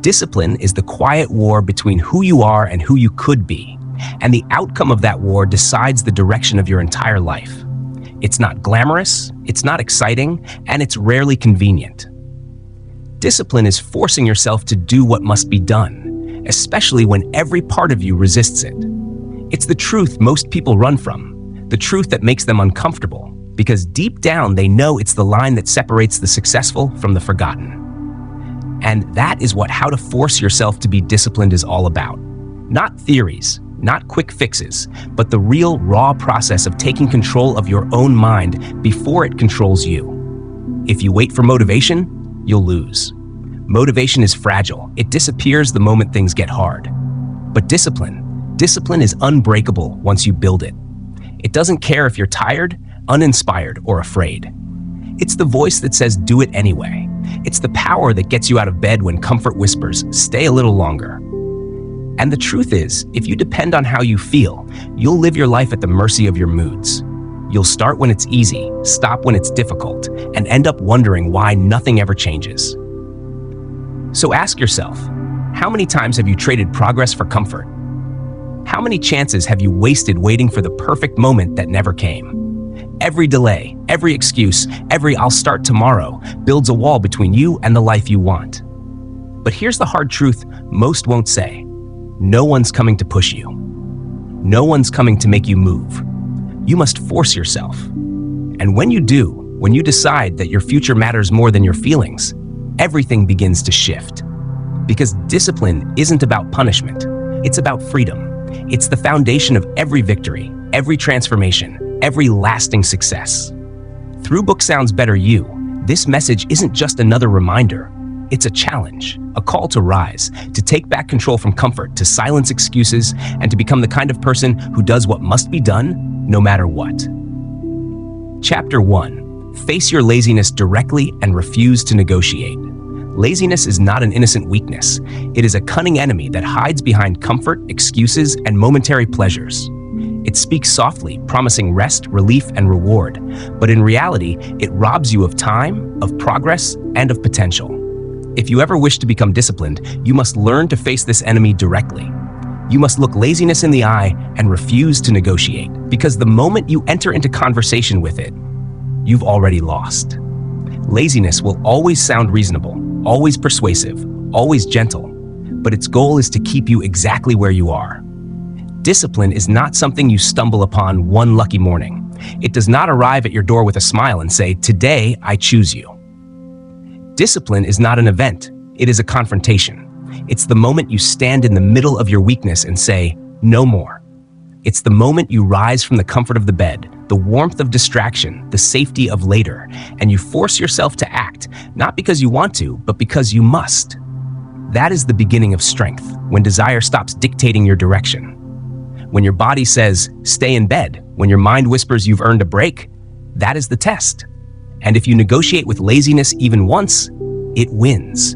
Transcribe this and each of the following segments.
Discipline is the quiet war between who you are and who you could be, and the outcome of that war decides the direction of your entire life. It's not glamorous, it's not exciting, and it's rarely convenient. Discipline is forcing yourself to do what must be done, especially when every part of you resists it. It's the truth most people run from, the truth that makes them uncomfortable, because deep down they know it's the line that separates the successful from the forgotten. And that is what How to Force Yourself to Be Disciplined is all about. Not theories, not quick fixes, but the real, raw process of taking control of your own mind before it controls you. If you wait for motivation, you'll lose. Motivation is fragile. It disappears the moment things get hard. But discipline is unbreakable once you build it. It doesn't care if you're tired, uninspired, or afraid. It's the voice that says, do it anyway. It's the power that gets you out of bed when comfort whispers, stay a little longer. And the truth is, if you depend on how you feel, you'll live your life at the mercy of your moods. You'll start when it's easy, stop when it's difficult, and end up wondering why nothing ever changes. So ask yourself, how many times have you traded progress for comfort? How many chances have you wasted waiting for the perfect moment that never came? Every delay, every excuse, every "I'll start tomorrow" builds a wall between you and the life you want. But here's the hard truth most won't say. No one's coming to push you. No one's coming to make you move. You must force yourself. And when you do, when you decide that your future matters more than your feelings, everything begins to shift. Because discipline isn't about punishment. It's about freedom. It's the foundation of every victory, every transformation, every lasting success. Through Book Sounds Better You, this message isn't just another reminder. It's a challenge, a call to rise, to take back control from comfort, to silence excuses, and to become the kind of person who does what must be done, no matter what. Chapter 1. Face your laziness directly and refuse to negotiate. Laziness is not an innocent weakness. It is a cunning enemy that hides behind comfort, excuses, and momentary pleasures. It speaks softly, promising rest, relief, and reward, but in reality, it robs you of time, of progress, and of potential. If you ever wish to become disciplined, you must learn to face this enemy directly. You must look laziness in the eye and refuse to negotiate, because the moment you enter into conversation with it, you've already lost. Laziness will always sound reasonable, always persuasive, always gentle, but its goal is to keep you exactly where you are. Discipline is not something you stumble upon one lucky morning. It does not arrive at your door with a smile and say, "Today, I choose you." Discipline is not an event. It is a confrontation. It's the moment you stand in the middle of your weakness and say, "No more." It's the moment you rise from the comfort of the bed, the warmth of distraction, the safety of later, and you force yourself to act, not because you want to, but because you must. That is the beginning of strength, when desire stops dictating your direction. When your body says, "Stay in bed," when your mind whispers you've earned a break, that is the test. And if you negotiate with laziness even once, it wins.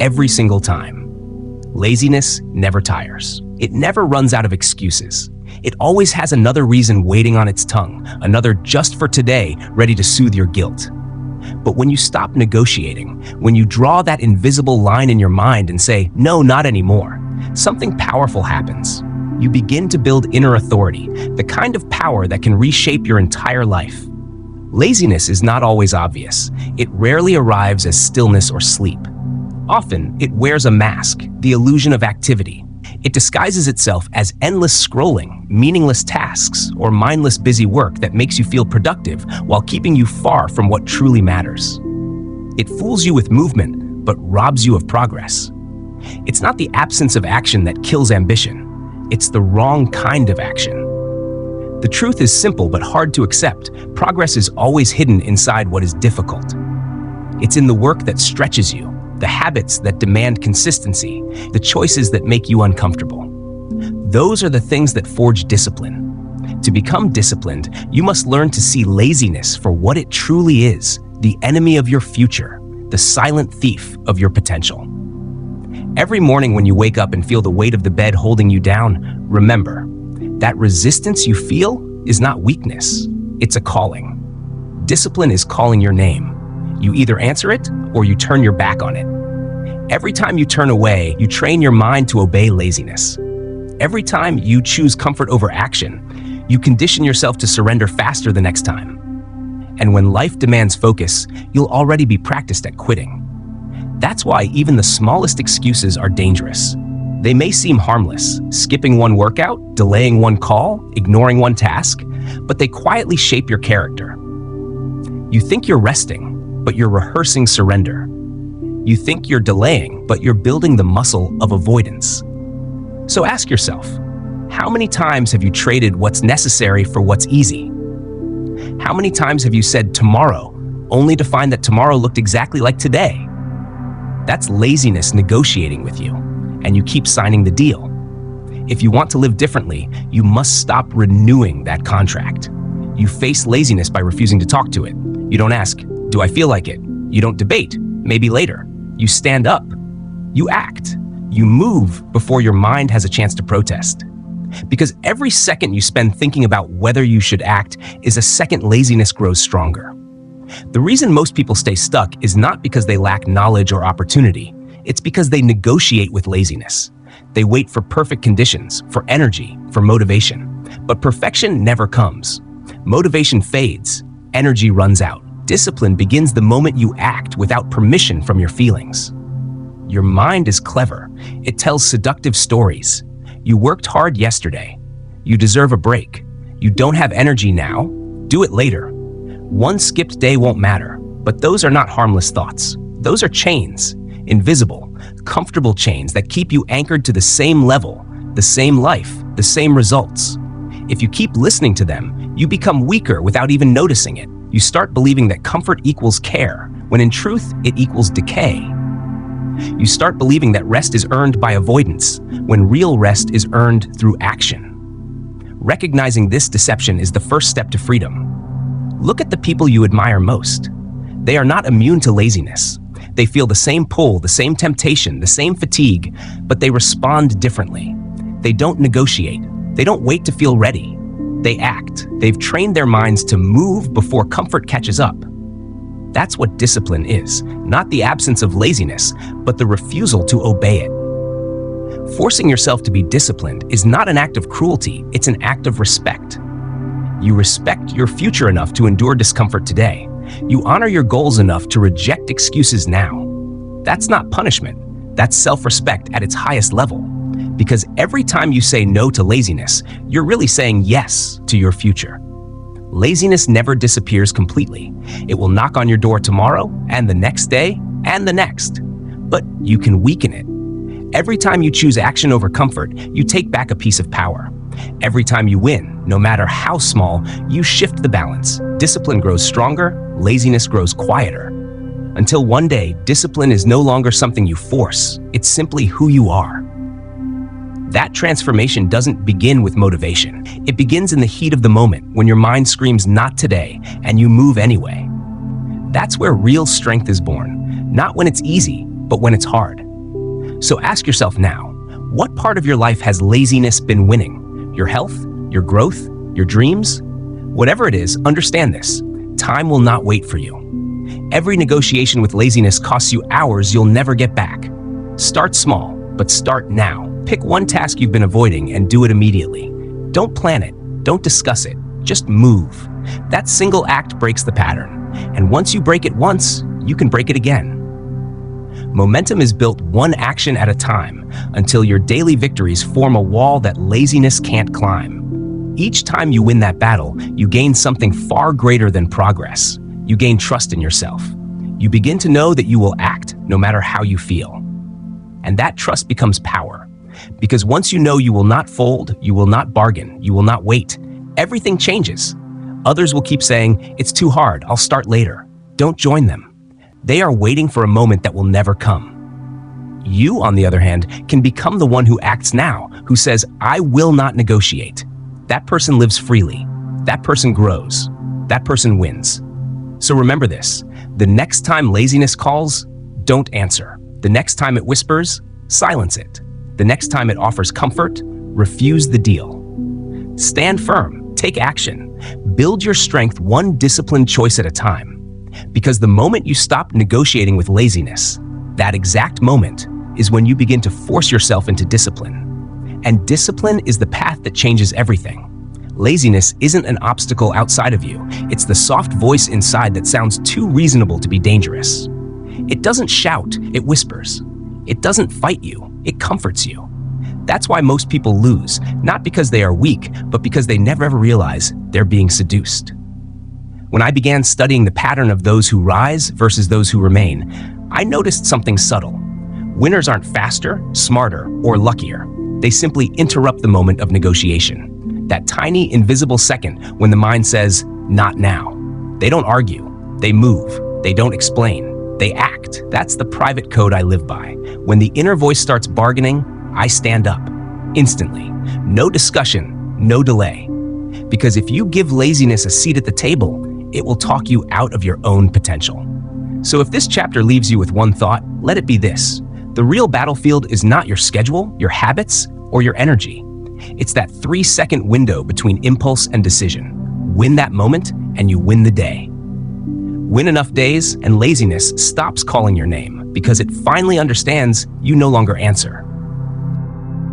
Every single time. Laziness never tires. It never runs out of excuses. It always has another reason waiting on its tongue, another just for today ready to soothe your guilt. But when you stop negotiating, when you draw that invisible line in your mind and say, "No, not anymore," something powerful happens. You begin to build inner authority, the kind of power that can reshape your entire life. Laziness is not always obvious. It rarely arrives as stillness or sleep. Often, it wears a mask, the illusion of activity. It disguises itself as endless scrolling, meaningless tasks, or mindless busy work that makes you feel productive while keeping you far from what truly matters. It fools you with movement, but robs you of progress. It's not the absence of action that kills ambition. It's the wrong kind of action. The truth is simple but hard to accept. Progress is always hidden inside what is difficult. It's in the work that stretches you, the habits that demand consistency, the choices that make you uncomfortable. Those are the things that forge discipline. To become disciplined, you must learn to see laziness for what it truly is, the enemy of your future, the silent thief of your potential. Every morning when you wake up and feel the weight of the bed holding you down, remember, that resistance you feel is not weakness, it's a calling. Discipline is calling your name. You either answer it or you turn your back on it. Every time you turn away, you train your mind to obey laziness. Every time you choose comfort over action, you condition yourself to surrender faster the next time. And when life demands focus, you'll already be practiced at quitting. That's why even the smallest excuses are dangerous. They may seem harmless, skipping one workout, delaying one call, ignoring one task, but they quietly shape your character. You think you're resting, but you're rehearsing surrender. You think you're delaying, but you're building the muscle of avoidance. So ask yourself, how many times have you traded what's necessary for what's easy? How many times have you said tomorrow, only to find that tomorrow looked exactly like today? That's laziness negotiating with you, and you keep signing the deal. If you want to live differently, you must stop renewing that contract. You face laziness by refusing to talk to it. You don't ask, do I feel like it? You don't debate, maybe later. You stand up. You act. You move before your mind has a chance to protest. Because every second you spend thinking about whether you should act is a second laziness grows stronger. The reason most people stay stuck is not because they lack knowledge or opportunity. It's because they negotiate with laziness. They wait for perfect conditions, for energy, for motivation. But perfection never comes. Motivation fades. Energy runs out. Discipline begins the moment you act without permission from your feelings. Your mind is clever. It tells seductive stories. You worked hard yesterday. You deserve a break. You don't have energy now. Do it later. One skipped day won't matter, but those are not harmless thoughts. Those are chains, invisible, comfortable chains that keep you anchored to the same level, the same life, the same results. If you keep listening to them, you become weaker without even noticing it. You start believing that comfort equals care, when in truth, it equals decay. You start believing that rest is earned by avoidance, when real rest is earned through action. Recognizing this deception is the first step to freedom. Look at the people you admire most. They are not immune to laziness. They feel the same pull, the same temptation, the same fatigue, but they respond differently. They don't negotiate. They don't wait to feel ready. They act. They've trained their minds to move before comfort catches up. That's what discipline is, not the absence of laziness, but the refusal to obey it. Forcing yourself to be disciplined is not an act of cruelty, it's an act of respect. You respect your future enough to endure discomfort today. You honor your goals enough to reject excuses now. That's not punishment, that's self-respect at its highest level. Because every time you say no to laziness, you're really saying yes to your future. Laziness never disappears completely. It will knock on your door tomorrow, and the next day, and the next. But you can weaken it. Every time you choose action over comfort, you take back a piece of power. Every time you win, no matter how small, you shift the balance. Discipline grows stronger, laziness grows quieter. Until one day, discipline is no longer something you force. It's simply who you are. That transformation doesn't begin with motivation. It begins in the heat of the moment, when your mind screams, "Not today," and you move anyway. That's where real strength is born, not when it's easy, but when it's hard. So ask yourself now, what part of your life has laziness been winning? Your health? Your growth? Your dreams? Whatever it is, understand this. Time will not wait for you. Every negotiation with laziness costs you hours you'll never get back. Start small, but start now. Pick one task you've been avoiding and do it immediately. Don't plan it. Don't discuss it. Just move. That single act breaks the pattern. And once you break it once, you can break it again. Momentum is built one action at a time until your daily victories form a wall that laziness can't climb. Each time you win that battle, you gain something far greater than progress. You gain trust in yourself. You begin to know that you will act no matter how you feel. And that trust becomes power. Because once you know you will not fold, you will not bargain, you will not wait, everything changes. Others will keep saying, "It's too hard, I'll start later." Don't join them. They are waiting for a moment that will never come. You, on the other hand, can become the one who acts now, who says, "I will not negotiate." That person lives freely. That person grows. That person wins. So remember this, the next time laziness calls, don't answer. The next time it whispers, silence it. The next time it offers comfort, refuse the deal. Stand firm, take action. Build your strength one disciplined choice at a time. Because the moment you stop negotiating with laziness, That exact moment is when you begin to force yourself into discipline. And discipline is the path that changes everything. Laziness isn't an obstacle outside of you. It's the soft voice inside that sounds too reasonable to be dangerous. It doesn't shout, it whispers. It doesn't fight you, it comforts you. That's why most people lose, not because they are weak, but because they never ever realize they're being seduced. When I began studying the pattern of those who rise versus those who remain, I noticed something subtle. Winners aren't faster, smarter, or luckier. They simply interrupt the moment of negotiation. That tiny, invisible second when the mind says, "Not now." They don't argue. They move. They don't explain. They act. That's the private code I live by. When the inner voice starts bargaining, I stand up. Instantly. No discussion, no delay. Because if you give laziness a seat at the table, it will talk you out of your own potential. So if this chapter leaves you with one thought, let it be this. The real battlefield is not your schedule, your habits, or your energy. It's that 3-second window between impulse and decision. Win that moment, and you win the day. Win enough days, and laziness stops calling your name because it finally understands you no longer answer.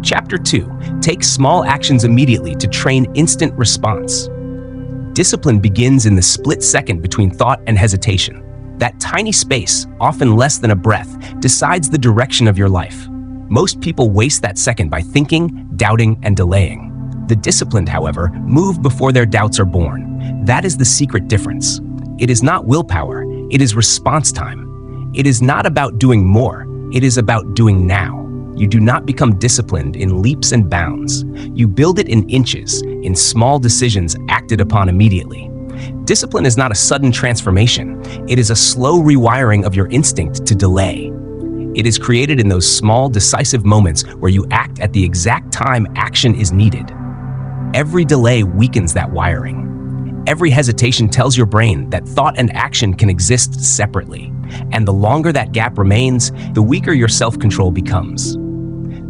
Chapter 2. Take small actions immediately to train instant response. Discipline begins in the split second between thought and hesitation. That tiny space, often less than a breath, decides the direction of your life. Most people waste that second by thinking, doubting, and delaying. The disciplined, however, move before their doubts are born. That is the secret difference. It is not willpower, it is response time. It is not about doing more, it is about doing now. You do not become disciplined in leaps and bounds. You build it in inches, in small decisions acted upon immediately. Discipline is not a sudden transformation. It is a slow rewiring of your instinct to delay. It is created in those small, decisive moments where you act at the exact time action is needed. Every delay weakens that wiring. Every hesitation tells your brain that thought and action can exist separately. And the longer that gap remains, the weaker your self-control becomes.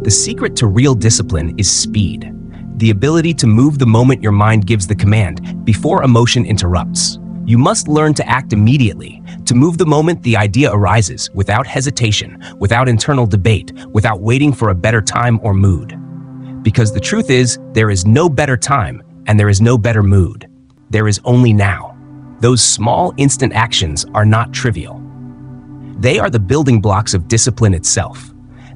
The secret to real discipline is speed. The ability to move the moment your mind gives the command, before emotion interrupts. You must learn to act immediately, to move the moment the idea arises, without hesitation, without internal debate, without waiting for a better time or mood. Because the truth is, there is no better time, and there is no better mood. There is only now. Those small, instant actions are not trivial. They are the building blocks of discipline itself.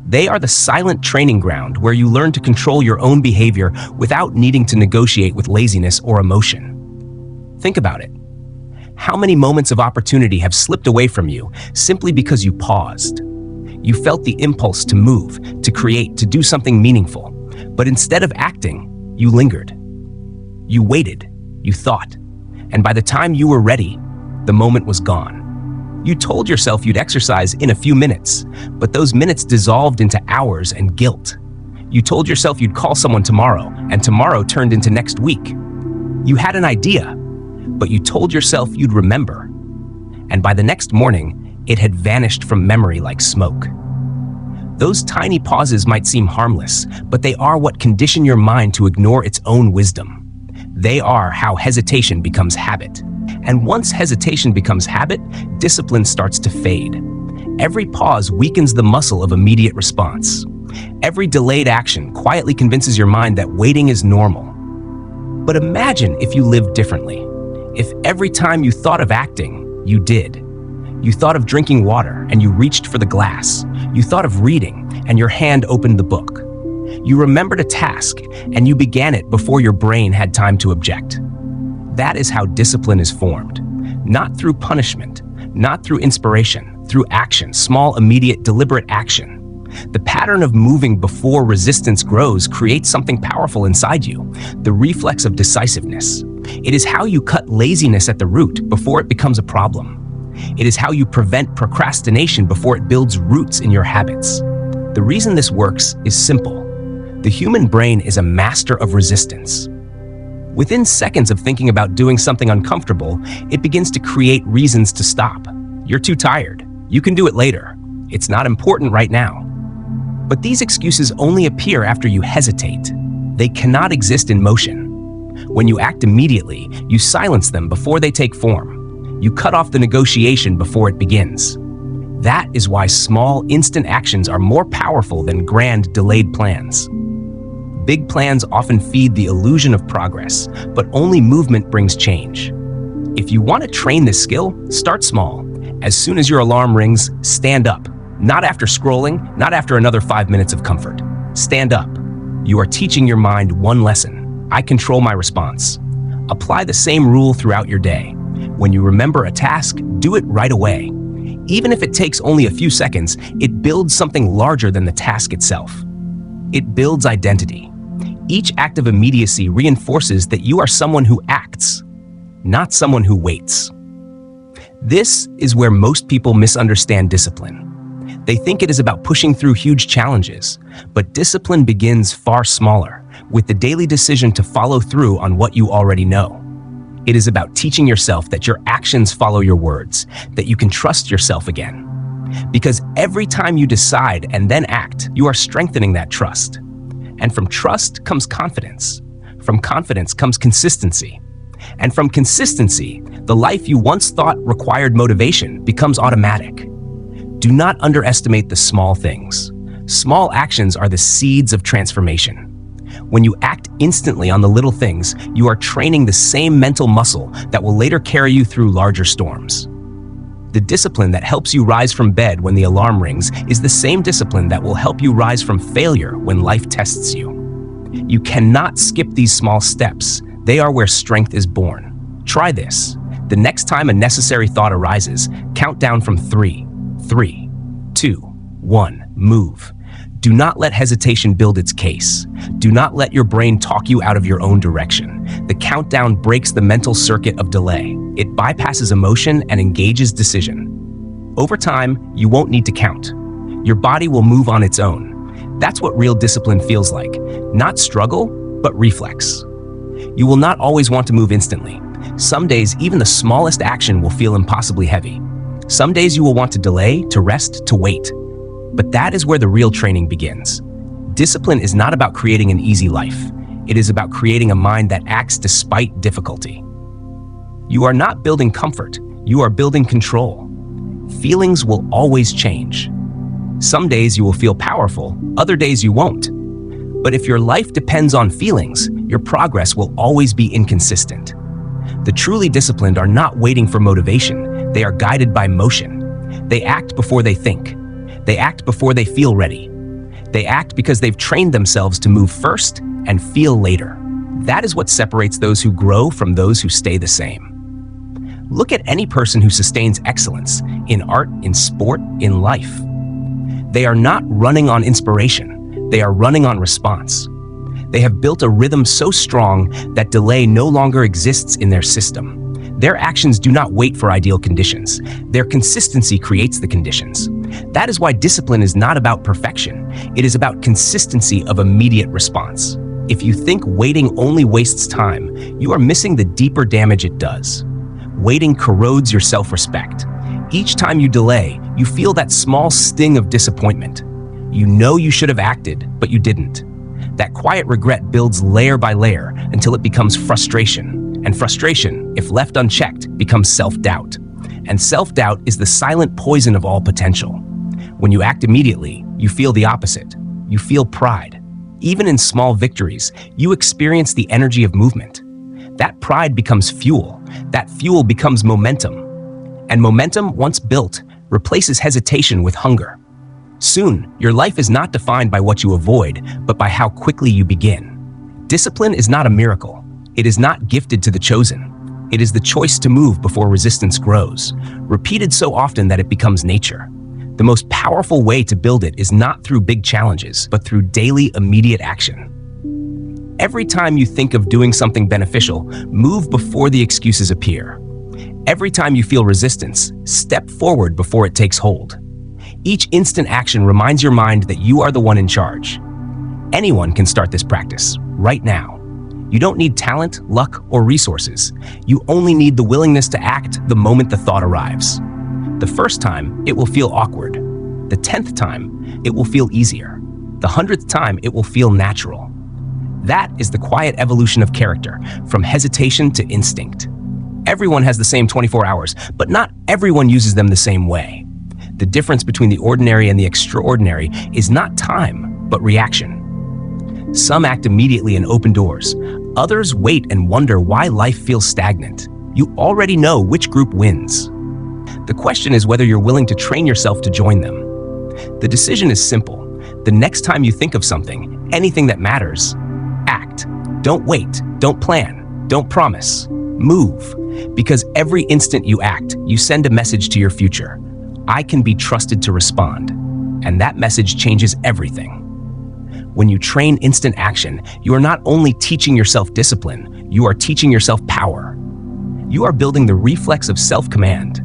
They are the silent training ground where you learn to control your own behavior without needing to negotiate with laziness or emotion. Think about it. How many moments of opportunity have slipped away from you simply because you paused? You felt the impulse to move, to create, to do something meaningful. But instead of acting, you lingered. You waited, you thought. And by the time you were ready, the moment was gone. You told yourself you'd exercise in a few minutes, but those minutes dissolved into hours and guilt. You told yourself you'd call someone tomorrow, and tomorrow turned into next week. You had an idea, but you told yourself you'd remember. And by the next morning, it had vanished from memory like smoke. Those tiny pauses might seem harmless, but they are what condition your mind to ignore its own wisdom. They are how hesitation becomes habit. And once hesitation becomes habit, discipline starts to fade. Every pause weakens the muscle of immediate response. Every delayed action quietly convinces your mind that waiting is normal. But imagine if you lived differently. If every time you thought of acting, you did. You thought of drinking water and you reached for the glass. You thought of reading and your hand opened the book. You remembered a task and you began it before your brain had time to object. That is how discipline is formed. Not through punishment, not through inspiration, through action, small, immediate, deliberate action. The pattern of moving before resistance grows creates something powerful inside you, the reflex of decisiveness. It is how you cut laziness at the root before it becomes a problem. It is how you prevent procrastination before it builds roots in your habits. The reason this works is simple. The human brain is a master of resistance. Within seconds of thinking about doing something uncomfortable, it begins to create reasons to stop. You're too tired. You can do it later. It's not important right now. But these excuses only appear after you hesitate. They cannot exist in motion. When you act immediately, you silence them before they take form. You cut off the negotiation before it begins. That is why small, instant actions are more powerful than grand, delayed plans. Big plans often feed the illusion of progress, but only movement brings change. If you want to train this skill, start small. As soon as your alarm rings, stand up. Not after scrolling, not after another 5 minutes of comfort. Stand up. You are teaching your mind one lesson. I control my response. Apply the same rule throughout your day. When you remember a task, do it right away. Even if it takes only a few seconds, it builds something larger than the task itself. It builds identity. Each act of immediacy reinforces that you are someone who acts, not someone who waits. This is where most people misunderstand discipline. They think it is about pushing through huge challenges, but discipline begins far smaller, with the daily decision to follow through on what you already know. It is about teaching yourself that your actions follow your words, that you can trust yourself again. Because every time you decide and then act, you are strengthening that trust. And from trust comes confidence. From confidence comes consistency. And from consistency, the life you once thought required motivation becomes automatic. Do not underestimate the small things. Small actions are the seeds of transformation. When you act instantly on the little things, you are training the same mental muscle that will later carry you through larger storms. The discipline that helps you rise from bed when the alarm rings is the same discipline that will help you rise from failure when life tests you. You cannot skip these small steps. They are where strength is born. Try this. The next time a necessary thought arises, count down from 3, 2, 1, move. Do not let hesitation build its case. Do not let your brain talk you out of your own direction. The countdown breaks the mental circuit of delay. It bypasses emotion and engages decision. Over time, you won't need to count. Your body will move on its own. That's what real discipline feels like. Not struggle, but reflex. You will not always want to move instantly. Some days, even the smallest action will feel impossibly heavy. Some days you will want to delay, to rest, to wait. But that is where the real training begins. Discipline is not about creating an easy life. It is about creating a mind that acts despite difficulty. You are not building comfort. You are building control. Feelings will always change. Some days you will feel powerful, other days you won't. But if your life depends on feelings, your progress will always be inconsistent. The truly disciplined are not waiting for motivation. They are guided by motion. They act before they think. They act before they feel ready. They act because they've trained themselves to move first and feel later. That is what separates those who grow from those who stay the same. Look at any person who sustains excellence in art, in sport, in life. They are not running on inspiration. They are running on response. They have built a rhythm so strong that delay no longer exists in their system. Their actions do not wait for ideal conditions. Their consistency creates the conditions. That is why discipline is not about perfection. It is about consistency of immediate response. If you think waiting only wastes time, you are missing the deeper damage it does. Waiting corrodes your self-respect. Each time you delay, you feel that small sting of disappointment. You know you should have acted, but you didn't. That quiet regret builds layer by layer until it becomes frustration. And frustration, if left unchecked, becomes self-doubt. And self-doubt is the silent poison of all potential. When you act immediately, you feel the opposite. You feel pride. Even in small victories, you experience the energy of movement. That pride becomes fuel. That fuel becomes momentum. And momentum, once built, replaces hesitation with hunger. Soon, your life is not defined by what you avoid, but by how quickly you begin. Discipline is not a miracle. It is not gifted to the chosen. It is the choice to move before resistance grows, repeated so often that it becomes nature. The most powerful way to build it is not through big challenges, but through daily, immediate action. Every time you think of doing something beneficial, move before the excuses appear. Every time you feel resistance, step forward before it takes hold. Each instant action reminds your mind that you are the one in charge. Anyone can start this practice, right now. You don't need talent, luck, or resources. You only need the willingness to act the moment the thought arrives. The first time, it will feel awkward. The 10th time, it will feel easier. The 100th time, it will feel natural. That is the quiet evolution of character, from hesitation to instinct. Everyone has the same 24 hours, but not everyone uses them the same way. The difference between the ordinary and the extraordinary is not time, but reaction. Some act immediately and open doors. Others wait and wonder why life feels stagnant. You already know which group wins. The question is whether you're willing to train yourself to join them. The decision is simple. The next time you think of something, anything that matters, act. Don't wait. Don't plan. Don't promise. Move. Because every instant you act, you send a message to your future. I can be trusted to respond. And that message changes everything. When you train instant action, you are not only teaching yourself discipline, you are teaching yourself power. You are building the reflex of self-command,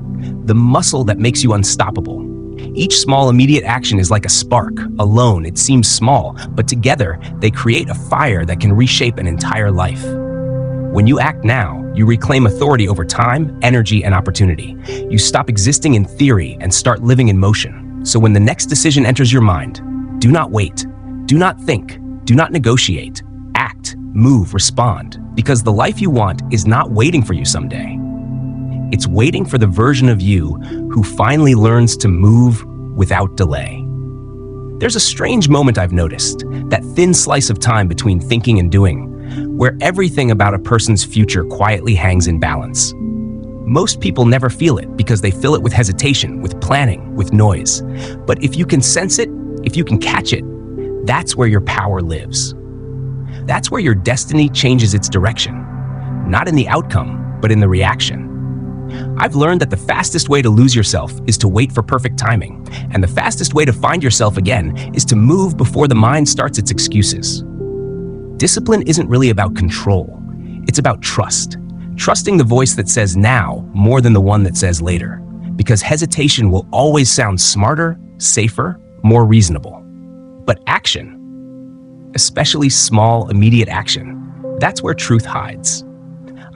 the muscle that makes you unstoppable. Each small immediate action is like a spark. Alone, it seems small, but together, they create a fire that can reshape an entire life. When you act now, you reclaim authority over time, energy, and opportunity. You stop existing in theory and start living in motion. So when the next decision enters your mind, do not wait. Do not think. Do not negotiate. Act, move, respond. Because the life you want is not waiting for you someday. It's waiting for the version of you who finally learns to move without delay. There's a strange moment I've noticed, that thin slice of time between thinking and doing, where everything about a person's future quietly hangs in balance. Most people never feel it because they fill it with hesitation, with planning, with noise. But if you can sense it, if you can catch it, that's where your power lives. That's where your destiny changes its direction, not in the outcome, but in the reaction. I've learned that the fastest way to lose yourself is to wait for perfect timing, and the fastest way to find yourself again is to move before the mind starts its excuses. Discipline isn't really about control. It's about trust. Trusting the voice that says now more than the one that says later, because hesitation will always sound smarter, safer, more reasonable. But action, especially small, immediate action, that's where truth hides.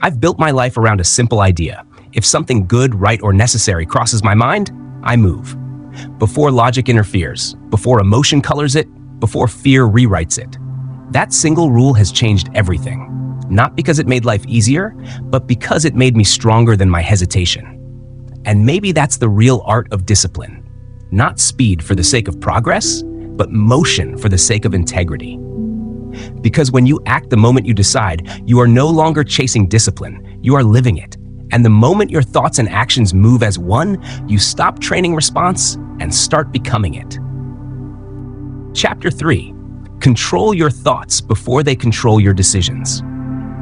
I've built my life around a simple idea. If something good, right, or necessary crosses my mind, I move. Before logic interferes, before emotion colors it, before fear rewrites it. That single rule has changed everything. Not because it made life easier, but because it made me stronger than my hesitation. And maybe that's the real art of discipline. Not speed for the sake of progress, but motion for the sake of integrity. Because when you act the moment you decide, you are no longer chasing discipline, you are living it. And the moment your thoughts and actions move as one, you stop training response and start becoming it. Chapter 3. Control your thoughts before they control your decisions.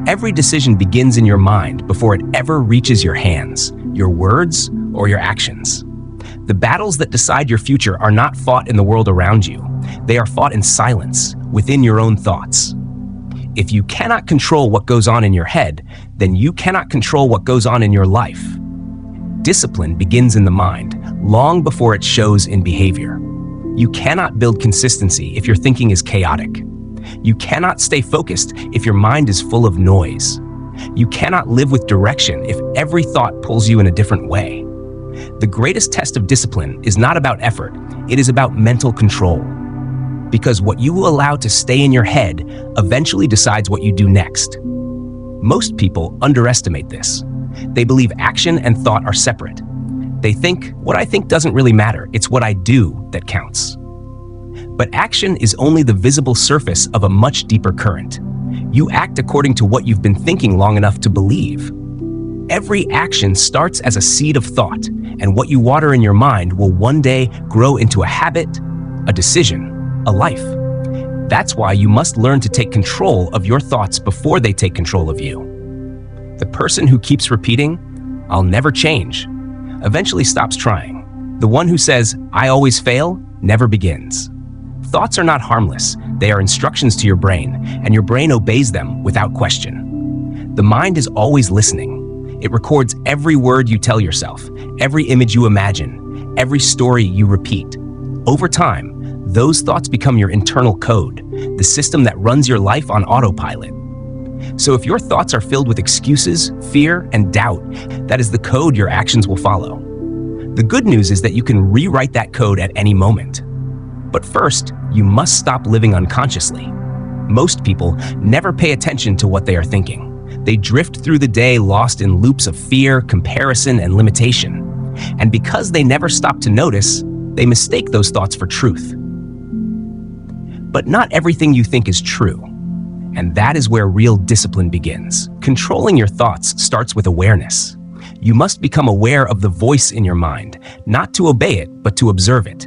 Every decision begins in your mind before it ever reaches your hands, your words, or your actions. The battles that decide your future are not fought in the world around you. They are fought in silence, within your own thoughts. If you cannot control what goes on in your head, then you cannot control what goes on in your life. Discipline begins in the mind, long before it shows in behavior. You cannot build consistency if your thinking is chaotic. You cannot stay focused if your mind is full of noise. You cannot live with direction if every thought pulls you in a different way. The greatest test of discipline is not about effort, it is about mental control. Because what you will allow to stay in your head eventually decides what you do next. Most people underestimate this. They believe action and thought are separate. They think, what I think doesn't really matter, it's what I do that counts. But action is only the visible surface of a much deeper current. You act according to what you've been thinking long enough to believe. Every action starts as a seed of thought, and what you water in your mind will one day grow into a habit, a decision, a life. That's why you must learn to take control of your thoughts before they take control of you. The person who keeps repeating, "I'll never change," eventually stops trying. The one who says, "I always fail," never begins. Thoughts are not harmless. They are instructions to your brain, and your brain obeys them without question. The mind is always listening. It records every word you tell yourself, every image you imagine, every story you repeat. Over time, those thoughts become your internal code, the system that runs your life on autopilot. So if your thoughts are filled with excuses, fear, and doubt, that is the code your actions will follow. The good news is that you can rewrite that code at any moment. But first, you must stop living unconsciously. Most people never pay attention to what they are thinking. They drift through the day lost in loops of fear, comparison, and limitation. And because they never stop to notice, they mistake those thoughts for truth. But not everything you think is true. And that is where real discipline begins. Controlling your thoughts starts with awareness. You must become aware of the voice in your mind, not to obey it, but to observe it.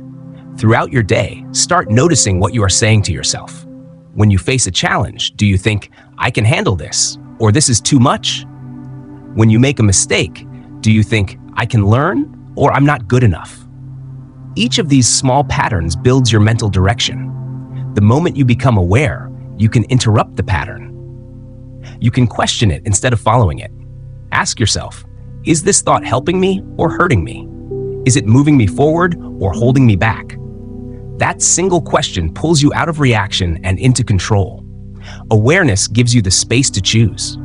Throughout your day, start noticing what you are saying to yourself. When you face a challenge, do you think, "I can handle this," or "this is too much"? When you make a mistake, do you think, "I can learn," or "I'm not good enough"? Each of these small patterns builds your mental direction. The moment you become aware, you can interrupt the pattern. You can question it instead of following it. Ask yourself, is this thought helping me or hurting me? Is it moving me forward or holding me back? That single question pulls you out of reaction and into control. Awareness gives you the space to choose.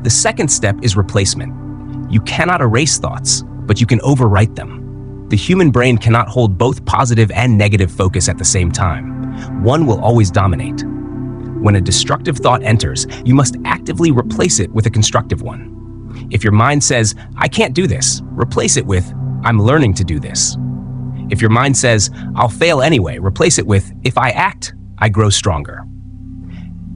The second step is replacement. You cannot erase thoughts, but you can overwrite them. The human brain cannot hold both positive and negative focus at the same time. One will always dominate. When a destructive thought enters, you must actively replace it with a constructive one. If your mind says, "I can't do this," replace it with, "I'm learning to do this." If your mind says, "I'll fail anyway," replace it with, "If I act, I grow stronger."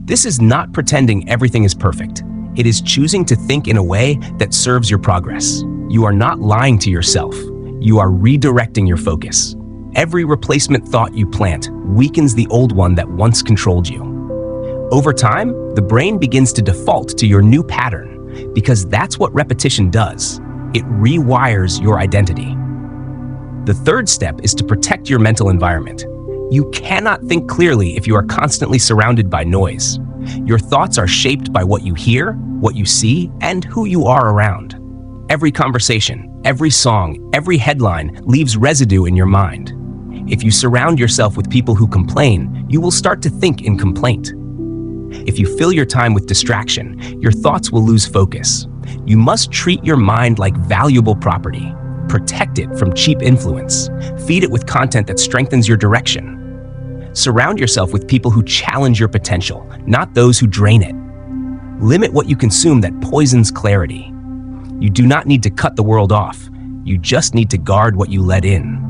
This is not pretending everything is perfect. It is choosing to think in a way that serves your progress. You are not lying to yourself. You are redirecting your focus. Every replacement thought you plant weakens the old one that once controlled you. Over time, the brain begins to default to your new pattern because that's what repetition does. It rewires your identity. The third step is to protect your mental environment. You cannot think clearly if you are constantly surrounded by noise. Your thoughts are shaped by what you hear, what you see, and who you are around. Every conversation, every song, every headline leaves residue in your mind. If you surround yourself with people who complain, you will start to think in complaint. If you fill your time with distraction, your thoughts will lose focus. You must treat your mind like valuable property. Protect it from cheap influence. Feed it with content that strengthens your direction. Surround yourself with people who challenge your potential, not those who drain it. Limit what you consume that poisons clarity. You do not need to cut the world off. You just need to guard what you let in.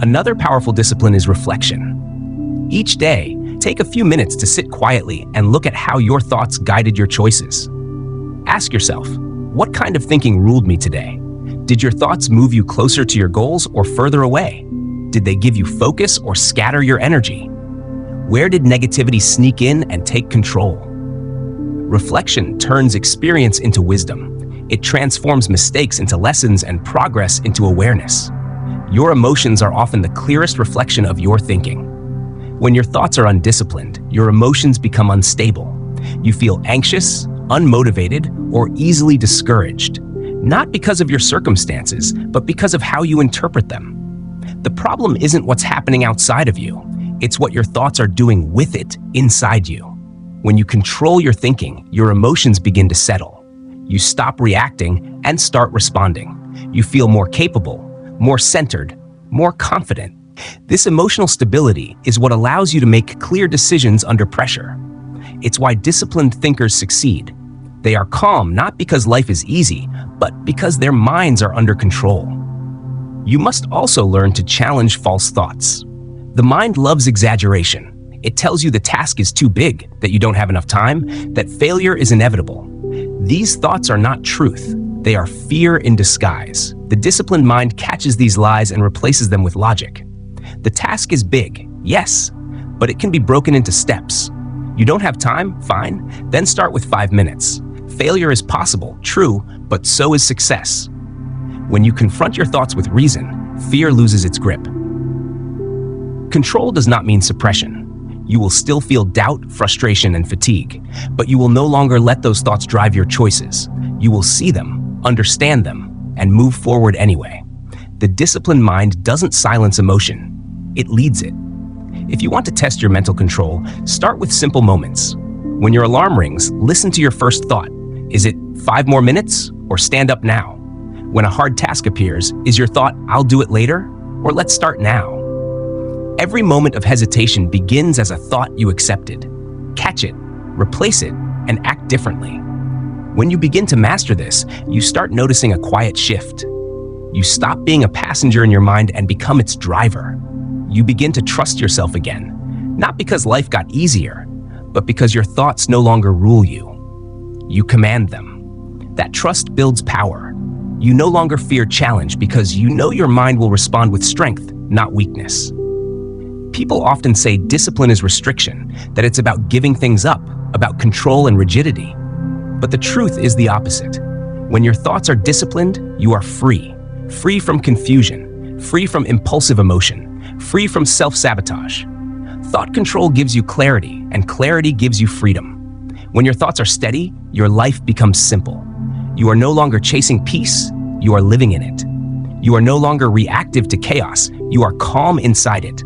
Another powerful discipline is reflection. Each day, take a few minutes to sit quietly and look at how your thoughts guided your choices. Ask yourself, what kind of thinking ruled me today? Did your thoughts move you closer to your goals or further away? Did they give you focus or scatter your energy? Where did negativity sneak in and take control? Reflection turns experience into wisdom. It transforms mistakes into lessons and progress into awareness. Your emotions are often the clearest reflection of your thinking. When your thoughts are undisciplined, your emotions become unstable. You feel anxious, unmotivated, or easily discouraged, not because of your circumstances, but because of how you interpret them. The problem isn't what's happening outside of you. It's what your thoughts are doing with it inside you. When you control your thinking, your emotions begin to settle. You stop reacting and start responding. You feel more capable, more centered, more confident. This emotional stability is what allows you to make clear decisions under pressure. It's why disciplined thinkers succeed. They are calm not because life is easy, but because their minds are under control. You must also learn to challenge false thoughts. The mind loves exaggeration. It tells you the task is too big, that you don't have enough time, that failure is inevitable. These thoughts are not truth. They are fear in disguise. The disciplined mind catches these lies and replaces them with logic. The task is big, yes, but it can be broken into steps. You don't have time? Fine. Then start with 5 minutes. Failure is possible, true, but so is success. When you confront your thoughts with reason, fear loses its grip. Control does not mean suppression. You will still feel doubt, frustration, and fatigue, but you will no longer let those thoughts drive your choices. You will see them, understand them, and move forward anyway. The disciplined mind doesn't silence emotion. It leads it. If you want to test your mental control, start with simple moments. When your alarm rings, listen to your first thought. Is it 5 more minutes or stand up now? When a hard task appears, is your thought, I'll do it later, or let's start now? Every moment of hesitation begins as a thought you accepted. Catch it, replace it, and act differently. When you begin to master this, you start noticing a quiet shift. You stop being a passenger in your mind and become its driver. You begin to trust yourself again, not because life got easier, but because your thoughts no longer rule you. You command them. That trust builds power. You no longer fear challenge because you know your mind will respond with strength, not weakness. People often say discipline is restriction, that it's about giving things up, about control and rigidity. But the truth is the opposite. When your thoughts are disciplined, you are free. Free from confusion, free from impulsive emotion, free from self-sabotage. Thought control gives you clarity, and clarity gives you freedom. When your thoughts are steady, your life becomes simple. You are no longer chasing peace, you are living in it. You are no longer reactive to chaos, you are calm inside it.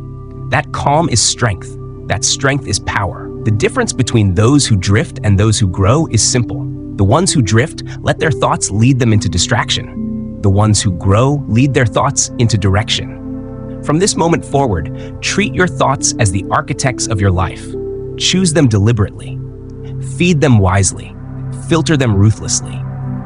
That calm is strength. That strength is power. The difference between those who drift and those who grow is simple. The ones who drift let their thoughts lead them into distraction. The ones who grow lead their thoughts into direction. From this moment forward, treat your thoughts as the architects of your life. Choose them deliberately. Feed them wisely. Filter them ruthlessly.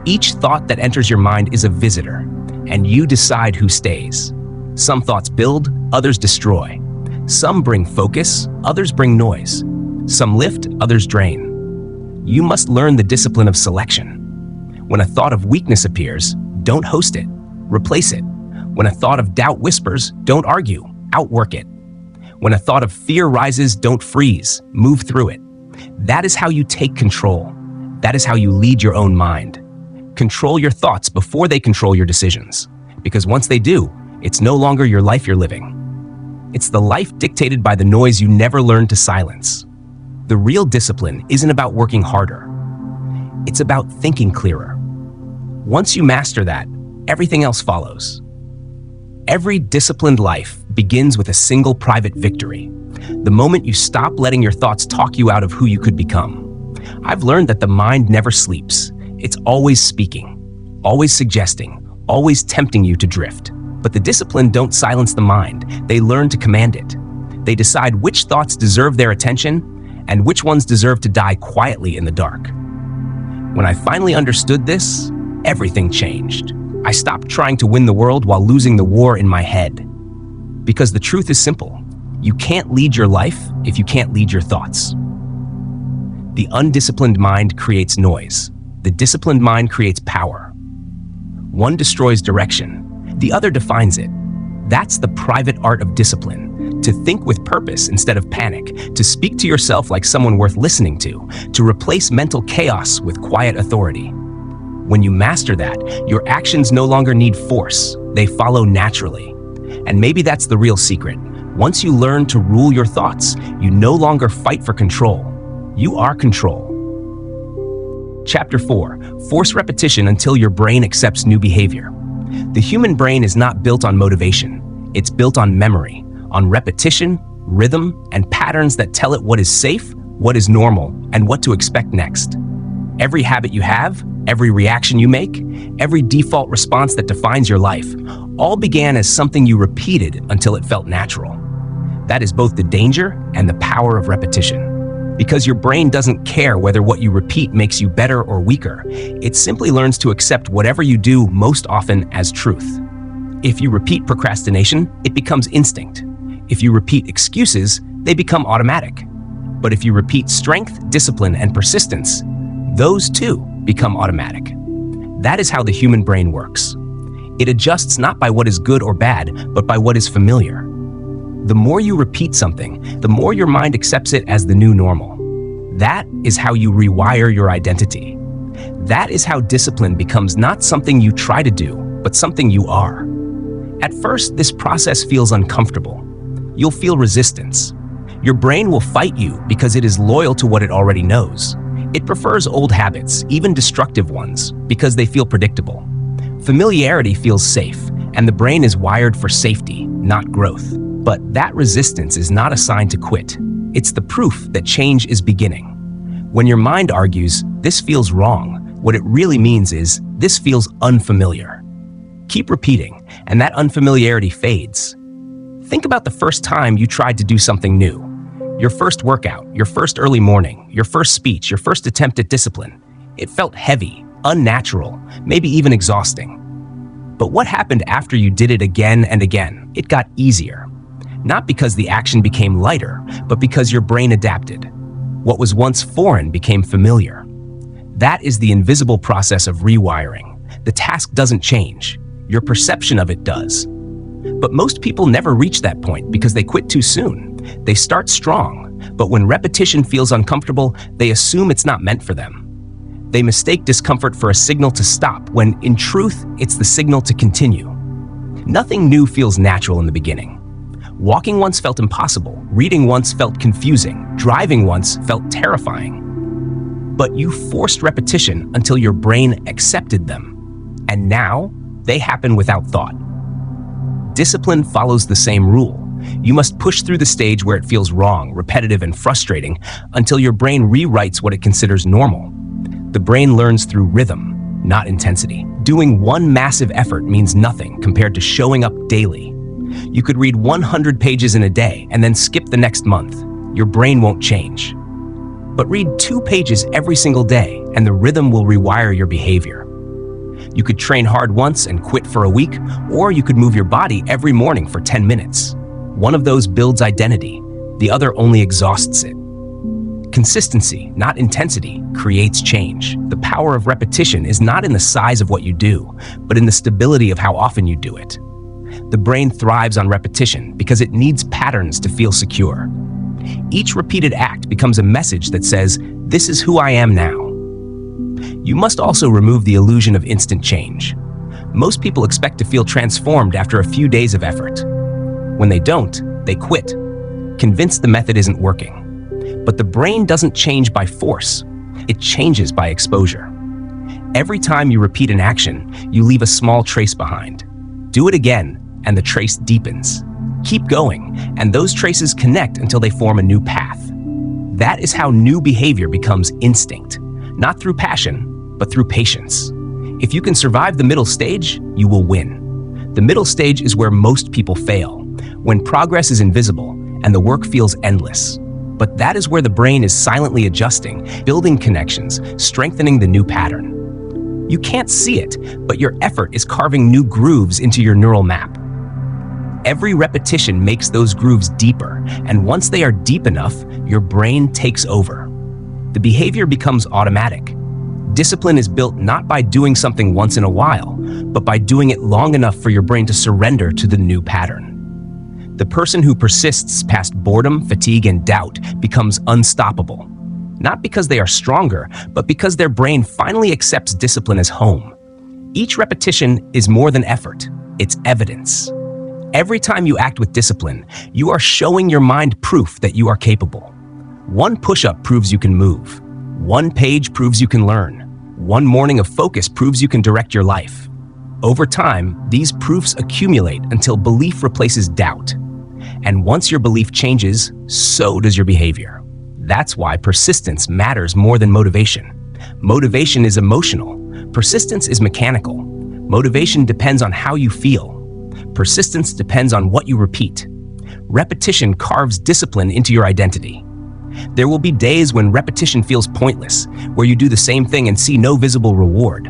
Each thought that enters your mind is a visitor, and you decide who stays. Some thoughts build, others destroy. Some bring focus, others bring noise. Some lift, others drain. You must learn the discipline of selection. When a thought of weakness appears, don't host it, replace it. When a thought of doubt whispers, don't argue, outwork it. When a thought of fear rises, don't freeze, move through it. That is how you take control. That is how you lead your own mind. Control your thoughts before they control your decisions. Because once they do, it's no longer your life you're living. It's the life dictated by the noise you never learned to silence. The real discipline isn't about working harder. It's about thinking clearer. Once you master that, everything else follows. Every disciplined life begins with a single private victory. The moment you stop letting your thoughts talk you out of who you could become. I've learned that the mind never sleeps. It's always speaking, always suggesting, always tempting you to drift. But the disciplined don't silence the mind. They learn to command it. They decide which thoughts deserve their attention and which ones deserve to die quietly in the dark. When I finally understood this, everything changed. I stopped trying to win the world while losing the war in my head. Because the truth is simple. You can't lead your life if you can't lead your thoughts. The undisciplined mind creates noise. The disciplined mind creates power. One destroys direction. The other defines it. That's the private art of discipline. To think with purpose instead of panic. To speak to yourself like someone worth listening to. To replace mental chaos with quiet authority. When you master that, your actions no longer need force. They follow naturally. And maybe that's the real secret. Once you learn to rule your thoughts, you no longer fight for control. You are control. Chapter 4. Force repetition until your brain accepts new behavior. The human brain is not built on motivation. It's built on memory, on repetition, rhythm, and patterns that tell it what is safe, what is normal, and what to expect next. Every habit you have, every reaction you make, every default response that defines your life, all began as something you repeated until it felt natural. That is both the danger and the power of repetition. Because your brain doesn't care whether what you repeat makes you better or weaker. It simply learns to accept whatever you do most often as truth. If you repeat procrastination, it becomes instinct. If you repeat excuses, they become automatic. But if you repeat strength, discipline, and persistence, those too become automatic. That is how the human brain works. It adjusts not by what is good or bad, but by what is familiar. The more you repeat something, the more your mind accepts it as the new normal. That is how you rewire your identity. That is how discipline becomes not something you try to do, but something you are. At first, this process feels uncomfortable. You'll feel resistance. Your brain will fight you because it is loyal to what it already knows. It prefers old habits, even destructive ones, because they feel predictable. Familiarity feels safe, and the brain is wired for safety, not growth. But that resistance is not a sign to quit. It's the proof that change is beginning. When your mind argues, "This feels wrong," what it really means is, "This feels unfamiliar." Keep repeating, and that unfamiliarity fades. Think about the first time you tried to do something new. Your first workout, your first early morning, your first speech, your first attempt at discipline. It felt heavy, unnatural, maybe even exhausting. But what happened after you did it again and again? It got easier. Not because the action became lighter, but because your brain adapted. What was once foreign became familiar. That is the invisible process of rewiring. The task doesn't change. Your perception of it does. But most people never reach that point because they quit too soon. They start strong, but when repetition feels uncomfortable, they assume it's not meant for them. They mistake discomfort for a signal to stop, when in truth, it's the signal to continue. Nothing new feels natural in the beginning. Walking once felt impossible, reading once felt confusing, driving once felt terrifying. But you forced repetition until your brain accepted them. And now, they happen without thought. Discipline follows the same rule. You must push through the stage where it feels wrong, repetitive, and frustrating until your brain rewrites what it considers normal. The brain learns through rhythm, not intensity. Doing one massive effort means nothing compared to showing up daily. You could read 100 pages in a day and then skip the next month. Your brain won't change. But read 2 pages every single day and the rhythm will rewire your behavior. You could train hard once and quit for a week, or you could move your body every morning for 10 minutes. One of those builds identity, the other only exhausts it. Consistency, not intensity, creates change. The power of repetition is not in the size of what you do, but in the stability of how often you do it. The brain thrives on repetition because it needs patterns to feel secure. Each repeated act becomes a message that says, "This is who I am now." You must also remove the illusion of instant change. Most people expect to feel transformed after a few days of effort. When they don't, they quit, convinced the method isn't working. But the brain doesn't change by force. It changes by exposure. Every time you repeat an action, you leave a small trace behind. Do it again, and the trace deepens. Keep going, and those traces connect until they form a new path. That is how new behavior becomes instinct, not through passion, but through patience. If you can survive the middle stage, you will win. The middle stage is where most people fail, when progress is invisible and the work feels endless. But that is where the brain is silently adjusting, building connections, strengthening the new pattern. You can't see it, but your effort is carving new grooves into your neural map. Every repetition makes those grooves deeper, and once they are deep enough, your brain takes over. The behavior becomes automatic. Discipline is built not by doing something once in a while, but by doing it long enough for your brain to surrender to the new pattern. The person who persists past boredom, fatigue, and doubt becomes unstoppable. Not because they are stronger, but because their brain finally accepts discipline as home. Each repetition is more than effort, it's evidence. Every time you act with discipline, you are showing your mind proof that you are capable. One push-up proves you can move. One page proves you can learn. One morning of focus proves you can direct your life. Over time, these proofs accumulate until belief replaces doubt. And once your belief changes, so does your behavior. That's why persistence matters more than motivation. Motivation is emotional. Persistence is mechanical. Motivation depends on how you feel. Persistence depends on what you repeat. Repetition carves discipline into your identity. There will be days when repetition feels pointless, where you do the same thing and see no visible reward.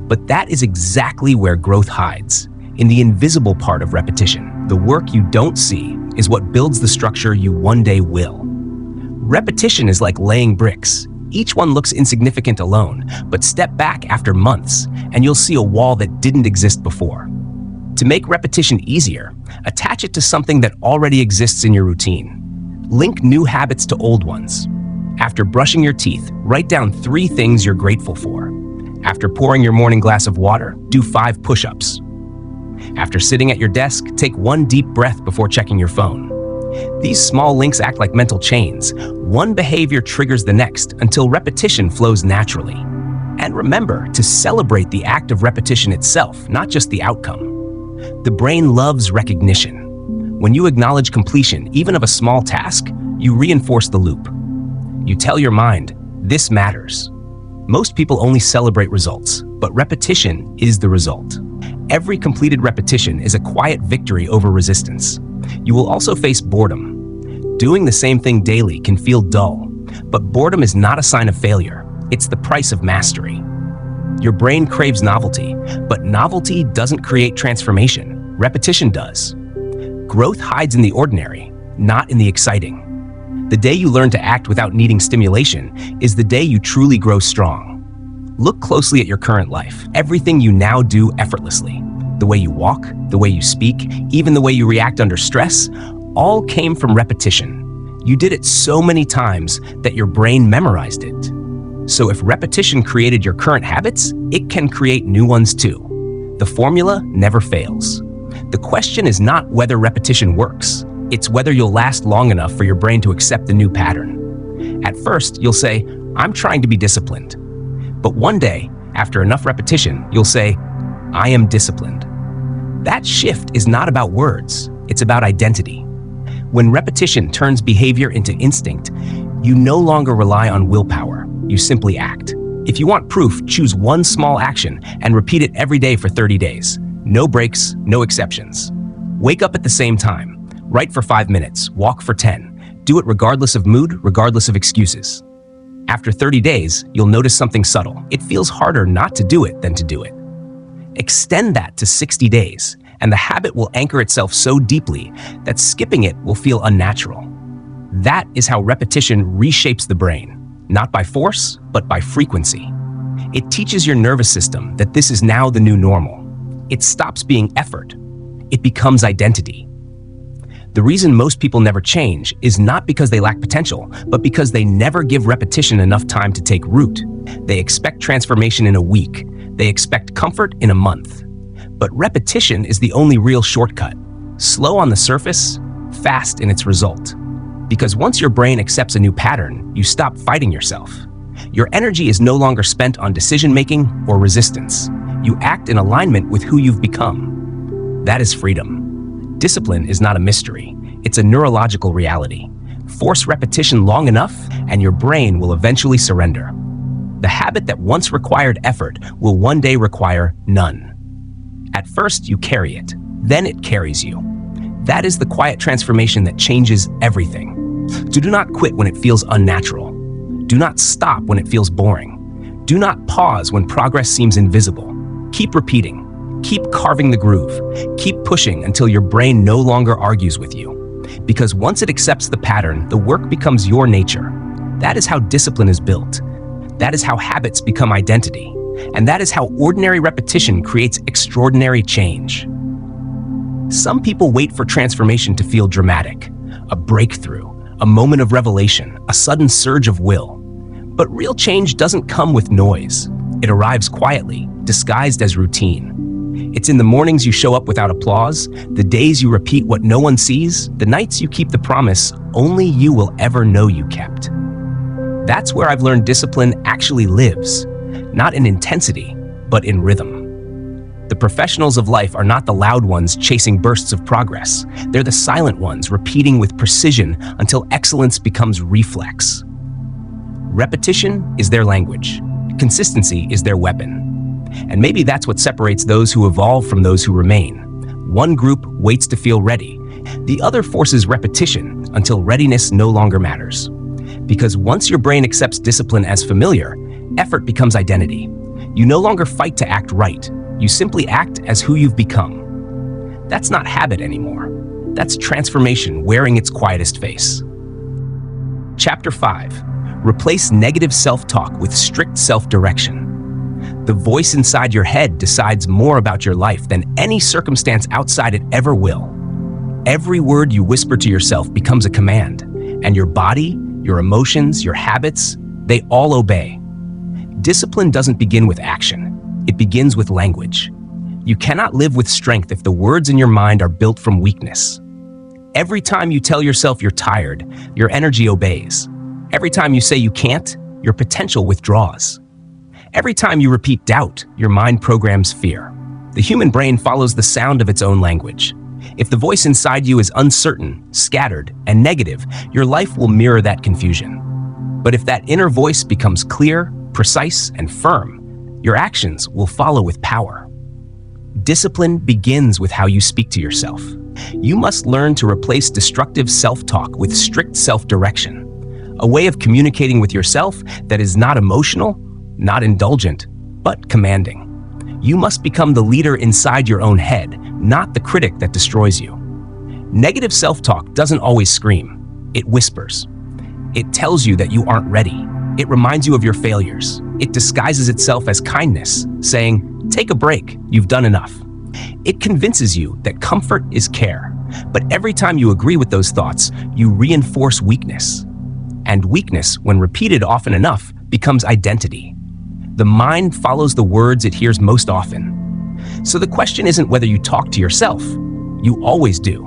But that is exactly where growth hides, in the invisible part of repetition. The work you don't see is what builds the structure you one day will. Repetition is like laying bricks. Each one looks insignificant alone, but step back after months, and you'll see a wall that didn't exist before. To make repetition easier, attach it to something that already exists in your routine. Link new habits to old ones. After brushing your teeth, write down 3 things you're grateful for. After pouring your morning glass of water, do 5 push-ups. After sitting at your desk, take 1 deep breath before checking your phone. These small links act like mental chains. One behavior triggers the next until repetition flows naturally. And remember to celebrate the act of repetition itself, not just the outcome. The brain loves recognition. When you acknowledge completion, even of a small task, you reinforce the loop. You tell your mind, this matters. Most people only celebrate results, but repetition is the result. Every completed repetition is a quiet victory over resistance. You will also face boredom. Doing the same thing daily can feel dull, but boredom is not a sign of failure. It's the price of mastery. Your brain craves novelty, but novelty doesn't create transformation. Repetition does. Growth hides in the ordinary, not in the exciting. The day you learn to act without needing stimulation is the day you truly grow strong. Look closely at your current life. Everything you now do effortlessly, the way you walk, the way you speak, even the way you react under stress, all came from repetition. You did it so many times that your brain memorized it. So if repetition created your current habits, it can create new ones too. The formula never fails. The question is not whether repetition works. It's whether you'll last long enough for your brain to accept the new pattern. At first, you'll say, "I'm trying to be disciplined." But one day, after enough repetition, you'll say, "I am disciplined." That shift is not about words, it's about identity. When repetition turns behavior into instinct, you no longer rely on willpower, you simply act. If you want proof, choose one small action and repeat it every day for 30 days. No breaks, no exceptions. Wake up at the same time. Write for 5 minutes, walk for 10. Do it regardless of mood, regardless of excuses. After 30 days, you'll notice something subtle. It feels harder not to do it than to do it. Extend that to 60 days, and the habit will anchor itself so deeply that skipping it will feel unnatural. That is how repetition reshapes the brain, not by force, but by frequency. It teaches your nervous system that this is now the new normal. It stops being effort. It becomes identity. The reason most people never change is not because they lack potential, but because they never give repetition enough time to take root. They expect transformation in a week. They expect comfort in a month. But repetition is the only real shortcut. Slow on the surface, fast in its result. Because once your brain accepts a new pattern, you stop fighting yourself. Your energy is no longer spent on decision-making or resistance. You act in alignment with who you've become. That is freedom. Discipline is not a mystery. It's a neurological reality. Force repetition long enough, and your brain will eventually surrender. The habit that once required effort will one day require none. At first, you carry it. Then it carries you. That is the quiet transformation that changes everything. So do not quit when it feels unnatural. Do not stop when it feels boring. Do not pause when progress seems invisible. Keep repeating. Keep carving the groove. Keep pushing until your brain no longer argues with you. Because once it accepts the pattern, the work becomes your nature. That is how discipline is built. That is how habits become identity. And that is how ordinary repetition creates extraordinary change. Some people wait for transformation to feel dramatic, a breakthrough, a moment of revelation, a sudden surge of will. But real change doesn't come with noise. It arrives quietly, disguised as routine. It's in the mornings you show up without applause, the days you repeat what no one sees, the nights you keep the promise only you will ever know you kept. That's where I've learned discipline actually lives, not in intensity, but in rhythm. The professionals of life are not the loud ones chasing bursts of progress. They're the silent ones repeating with precision until excellence becomes reflex. Repetition is their language. Consistency is their weapon. And maybe that's what separates those who evolve from those who remain. One group waits to feel ready. The other forces repetition until readiness no longer matters. Because once your brain accepts discipline as familiar, effort becomes identity. You no longer fight to act right. You simply act as who you've become. That's not habit anymore. That's transformation wearing its quietest face. Chapter 5. Replace negative self-talk with strict self-direction. The voice inside your head decides more about your life than any circumstance outside it ever will. Every word you whisper to yourself becomes a command, and your body, your emotions, your habits, they all obey. Discipline doesn't begin with action. It begins with language. You cannot live with strength if the words in your mind are built from weakness. Every time you tell yourself you're tired, your energy obeys. Every time you say you can't, your potential withdraws. Every time you repeat doubt, your mind programs fear. The human brain follows the sound of its own language. If the voice inside you is uncertain, scattered, and negative, your life will mirror that confusion. But if that inner voice becomes clear, precise, and firm, your actions will follow with power. Discipline begins with how you speak to yourself. You must learn to replace destructive self-talk with strict self-direction, a way of communicating with yourself that is not emotional, not indulgent, but commanding. You must become the leader inside your own head, not the critic that destroys you. Negative self-talk doesn't always scream. It whispers. It tells you that you aren't ready. It reminds you of your failures. It disguises itself as kindness, saying, "Take a break, you've done enough." It convinces you that comfort is care. But every time you agree with those thoughts, you reinforce weakness. And weakness, when repeated often enough, becomes identity. The mind follows the words it hears most often. So the question isn't whether you talk to yourself. You always do.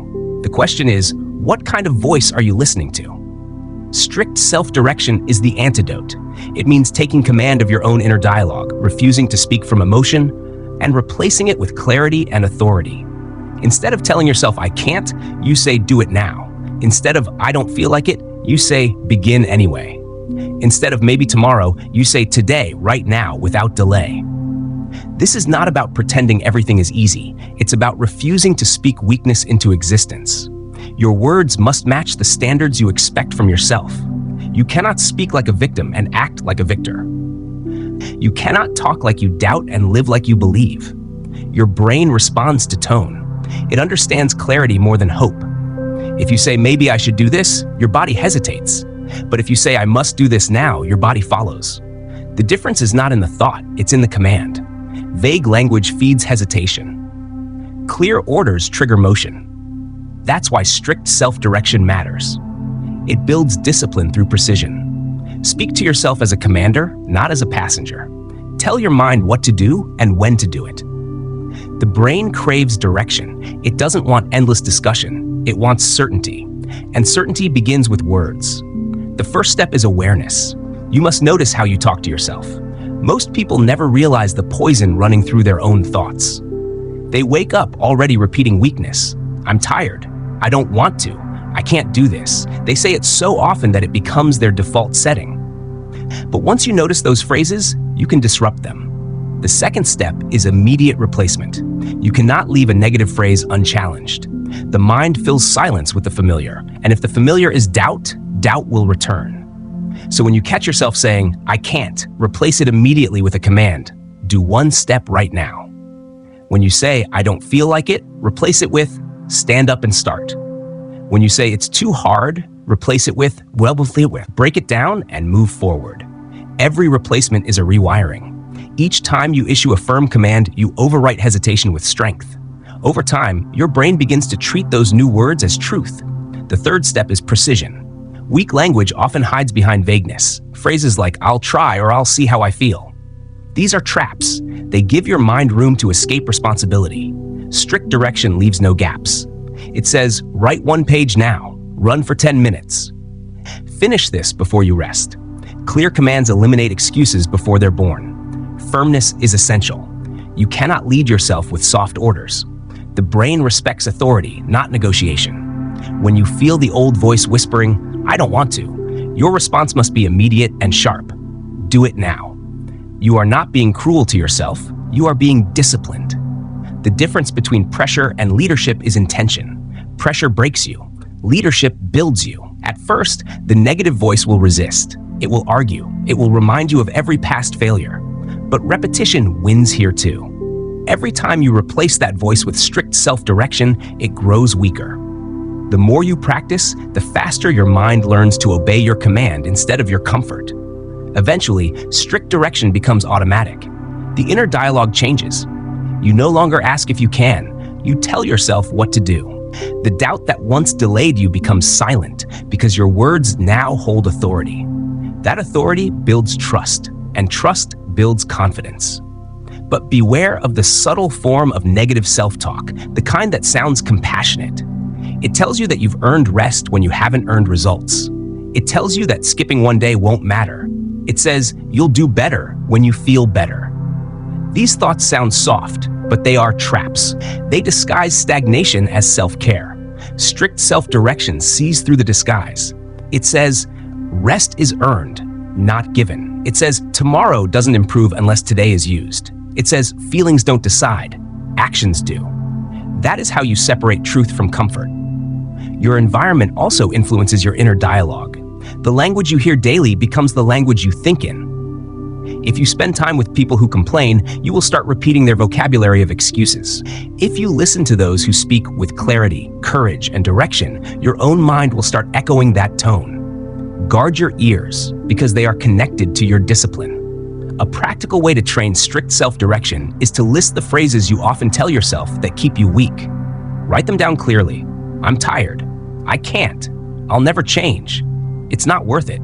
The question is, what kind of voice are you listening to? Strict self-direction is the antidote. It means taking command of your own inner dialogue, refusing to speak from emotion, and replacing it with clarity and authority. Instead of telling yourself, "I can't," you say, "Do it now." Instead of "I don't feel like it," you say, "Begin anyway." Instead of "maybe tomorrow," you say, "Today, right now, without delay." This is not about pretending everything is easy. It's about refusing to speak weakness into existence. Your words must match the standards you expect from yourself. You cannot speak like a victim and act like a victor. You cannot talk like you doubt and live like you believe. Your brain responds to tone. It understands clarity more than hope. If you say, "Maybe I should do this," your body hesitates. But if you say, "I must do this now," your body follows. The difference is not in the thought, it's in the command. Vague language feeds hesitation. Clear orders trigger motion. That's why strict self-direction matters. It builds discipline through precision. Speak to yourself as a commander, not as a passenger. Tell your mind what to do and when to do it. The brain craves direction. It doesn't want endless discussion. It wants certainty. And certainty begins with words. The first step is awareness. You must notice how you talk to yourself. Most people never realize the poison running through their own thoughts. They wake up already repeating weakness. "I'm tired. I don't want to. I can't do this." They say it so often that it becomes their default setting. But once you notice those phrases, you can disrupt them. The second step is immediate replacement. You cannot leave a negative phrase unchallenged. The mind fills silence with the familiar, and if the familiar is doubt, doubt will return. So when you catch yourself saying, "I can't," replace it immediately with a command. Do one step right now. When you say, "I don't feel like it," replace it with, "Stand up and start." When you say, "It's too hard," replace it with, "Well, we'll deal with." Break it down and move forward. Every replacement is a rewiring. Each time you issue a firm command, you overwrite hesitation with strength. Over time, your brain begins to treat those new words as truth. The third step is precision. Weak language often hides behind vagueness. Phrases like, "I'll try" or "I'll see how I feel." These are traps. They give your mind room to escape responsibility. Strict direction leaves no gaps. It says, "Write one page now. Run for 10 minutes. Finish this before you rest." Clear commands eliminate excuses before they're born. Firmness is essential. You cannot lead yourself with soft orders. The brain respects authority, not negotiation. When you feel the old voice whispering, "I don't want to," your response must be immediate and sharp. Do it now. You are not being cruel to yourself. You are being disciplined. The difference between pressure and leadership is intention. Pressure breaks you. Leadership builds you. At first, the negative voice will resist. It will argue. It will remind you of every past failure. But repetition wins here too. Every time you replace that voice with strict self-direction, it grows weaker. The more you practice, the faster your mind learns to obey your command instead of your comfort. Eventually, strict direction becomes automatic. The inner dialogue changes. You no longer ask if you can. You tell yourself what to do. The doubt that once delayed you becomes silent because your words now hold authority. That authority builds trust, and trust builds confidence. But beware of the subtle form of negative self-talk, the kind that sounds compassionate. It tells you that you've earned rest when you haven't earned results. It tells you that skipping one day won't matter. It says you'll do better when you feel better. These thoughts sound soft, but they are traps. They disguise stagnation as self-care. Strict self-direction sees through the disguise. It says, rest is earned, not given. It says, tomorrow doesn't improve unless today is used. It says, feelings don't decide, actions do. That is how you separate truth from comfort. Your environment also influences your inner dialogue. The language you hear daily becomes the language you think in. If you spend time with people who complain, you will start repeating their vocabulary of excuses. If you listen to those who speak with clarity, courage, and direction, your own mind will start echoing that tone. Guard your ears because they are connected to your discipline. A practical way to train strict self-direction is to list the phrases you often tell yourself that keep you weak. Write them down clearly. I'm tired. I can't. I'll never change. It's not worth it.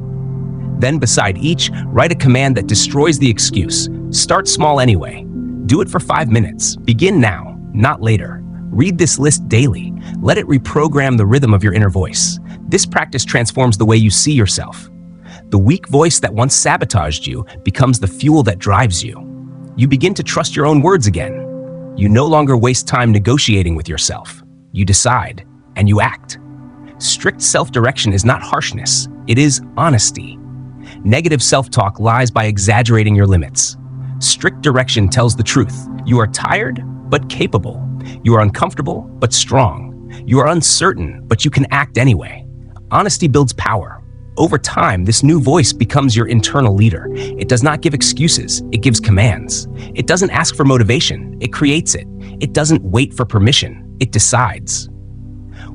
Then beside each, write a command that destroys the excuse. Start small anyway. Do it for 5 minutes. Begin now, not later. Read this list daily. Let it reprogram the rhythm of your inner voice. This practice transforms the way you see yourself. The weak voice that once sabotaged you becomes the fuel that drives you. You begin to trust your own words again. You no longer waste time negotiating with yourself. You decide, and you act. Strict self-direction is not harshness. It is honesty. Negative self-talk lies by exaggerating your limits. Strict direction tells the truth. You are tired, but capable. You are uncomfortable, but strong. You are uncertain, but you can act anyway. Honesty builds power. Over time, this new voice becomes your internal leader. It does not give excuses, it gives commands. It doesn't ask for motivation, it creates it. It doesn't wait for permission, it decides.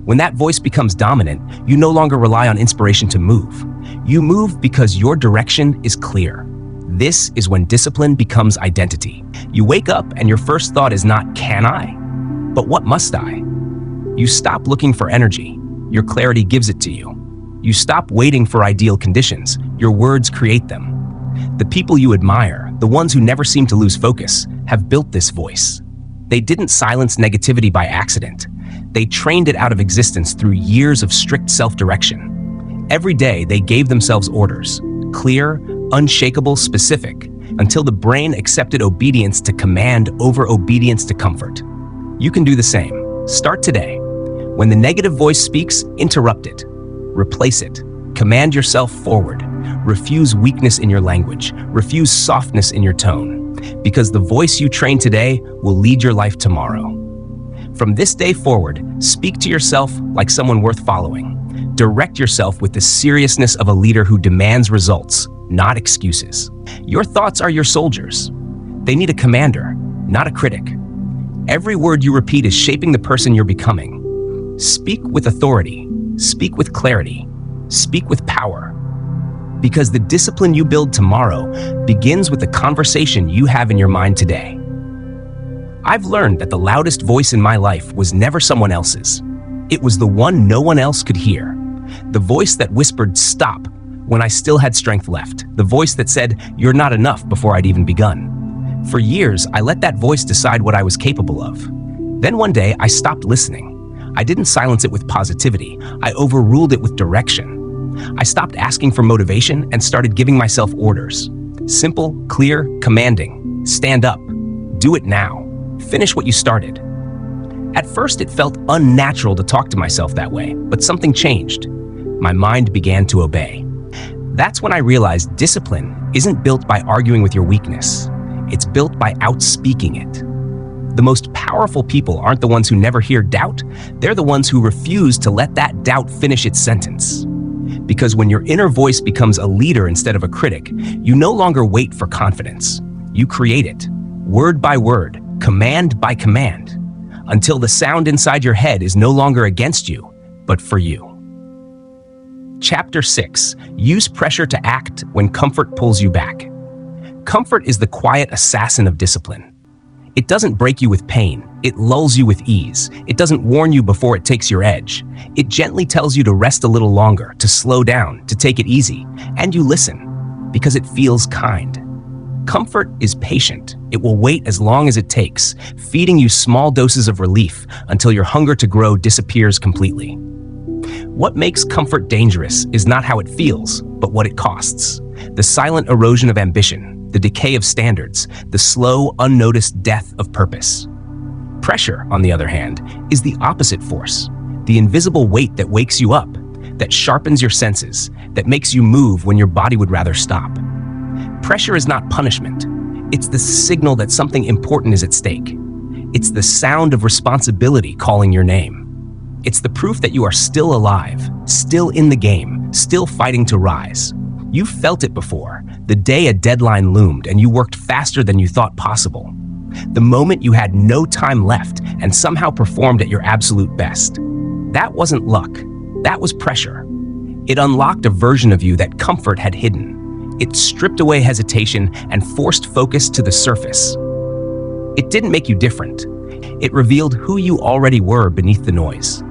When that voice becomes dominant, you no longer rely on inspiration to move. You move because your direction is clear. This is when discipline becomes identity. You wake up and your first thought is not, can I? But what must I? You stop looking for energy. Your clarity gives it to you. You stop waiting for ideal conditions. Your words create them. The people you admire, the ones who never seem to lose focus, have built this voice. They didn't silence negativity by accident. They trained it out of existence through years of strict self-direction. Every day, they gave themselves orders, clear, unshakable, specific, until the brain accepted obedience to command over obedience to comfort. You can do the same. Start today. When the negative voice speaks, interrupt it. Replace it. Command yourself forward. Refuse weakness in your language. Refuse softness in your tone. Because the voice you train today will lead your life tomorrow. From this day forward, speak to yourself like someone worth following. Direct yourself with the seriousness of a leader who demands results, not excuses. Your thoughts are your soldiers. They need a commander, not a critic. Every word you repeat is shaping the person you're becoming. Speak with authority. Speak with clarity. Speak with power. Because the discipline you build tomorrow begins with the conversation you have in your mind today. I've learned that the loudest voice in my life was never someone else's. It was the one no one else could hear. The voice that whispered, "Stop," when I still had strength left. The voice that said, "You're not enough," before I'd even begun. For years, I let that voice decide what I was capable of. Then one day, I stopped listening. I didn't silence it with positivity. I overruled it with direction. I stopped asking for motivation and started giving myself orders. Simple, clear, commanding. Stand up. Do it now. Finish what you started. At first, it felt unnatural to talk to myself that way, but something changed. My mind began to obey. That's when I realized discipline isn't built by arguing with your weakness. It's built by outspeaking it. The most powerful people aren't the ones who never hear doubt. They're the ones who refuse to let that doubt finish its sentence. Because when your inner voice becomes a leader instead of a critic, you no longer wait for confidence. You create it, word by word, command by command, until the sound inside your head is no longer against you, but for you. Chapter 6. Use pressure to act when comfort pulls you back. Comfort is the quiet assassin of discipline. It doesn't break you with pain. It lulls you with ease. It doesn't warn you before it takes your edge. It gently tells you to rest a little longer, to slow down, to take it easy. And you listen, because it feels kind. Comfort is patient. It will wait as long as it takes, feeding you small doses of relief until your hunger to grow disappears completely. What makes comfort dangerous is not how it feels, but what it costs. The silent erosion of ambition, the decay of standards, the slow, unnoticed death of purpose. Pressure, on the other hand, is the opposite force, the invisible weight that wakes you up, that sharpens your senses, that makes you move when your body would rather stop. Pressure is not punishment. It's the signal that something important is at stake. It's the sound of responsibility calling your name. It's the proof that you are still alive, still in the game, still fighting to rise. You've felt it before, the day a deadline loomed and you worked faster than you thought possible. The moment you had no time left and somehow performed at your absolute best. That wasn't luck, that was pressure. It unlocked a version of you that comfort had hidden. It stripped away hesitation and forced focus to the surface. It didn't make you different. It revealed who you already were beneath the noise.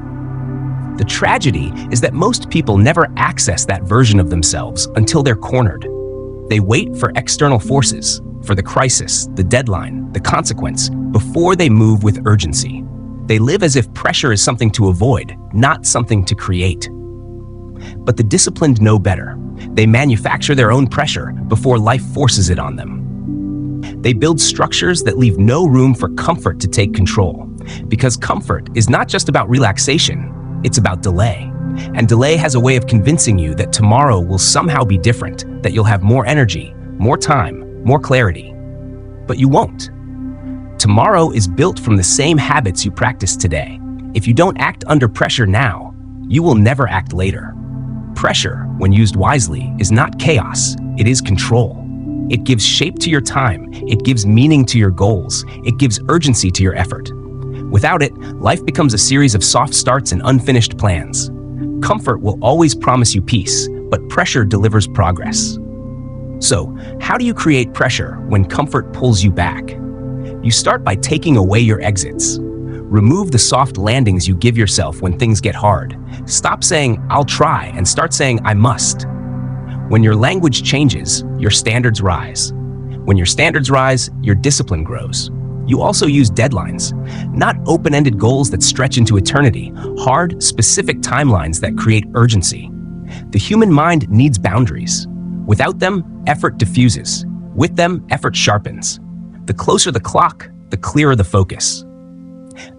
The tragedy is that most people never access that version of themselves until they're cornered. They wait for external forces, for the crisis, the deadline, the consequence, before they move with urgency. They live as if pressure is something to avoid, not something to create. But the disciplined know better. They manufacture their own pressure before life forces it on them. They build structures that leave no room for comfort to take control. Because comfort is not just about relaxation, it's about delay. And delay has a way of convincing you that tomorrow will somehow be different, that you'll have more energy, more time, more clarity. But you won't. Tomorrow is built from the same habits you practice today. If you don't act under pressure now, you will never act later. Pressure, when used wisely, is not chaos, it is control. It gives shape to your time, it gives meaning to your goals, it gives urgency to your effort. Without it, life becomes a series of soft starts and unfinished plans. Comfort will always promise you peace, but pressure delivers progress. So, how do you create pressure when comfort pulls you back? You start by taking away your exits. Remove the soft landings you give yourself when things get hard. Stop saying, "I'll try," and start saying, "I must." When your language changes, your standards rise. When your standards rise, your discipline grows. You also use deadlines, not open-ended goals that stretch into eternity, hard, specific timelines that create urgency. The human mind needs boundaries. Without them, effort diffuses. With them, effort sharpens. The closer the clock, the clearer the focus.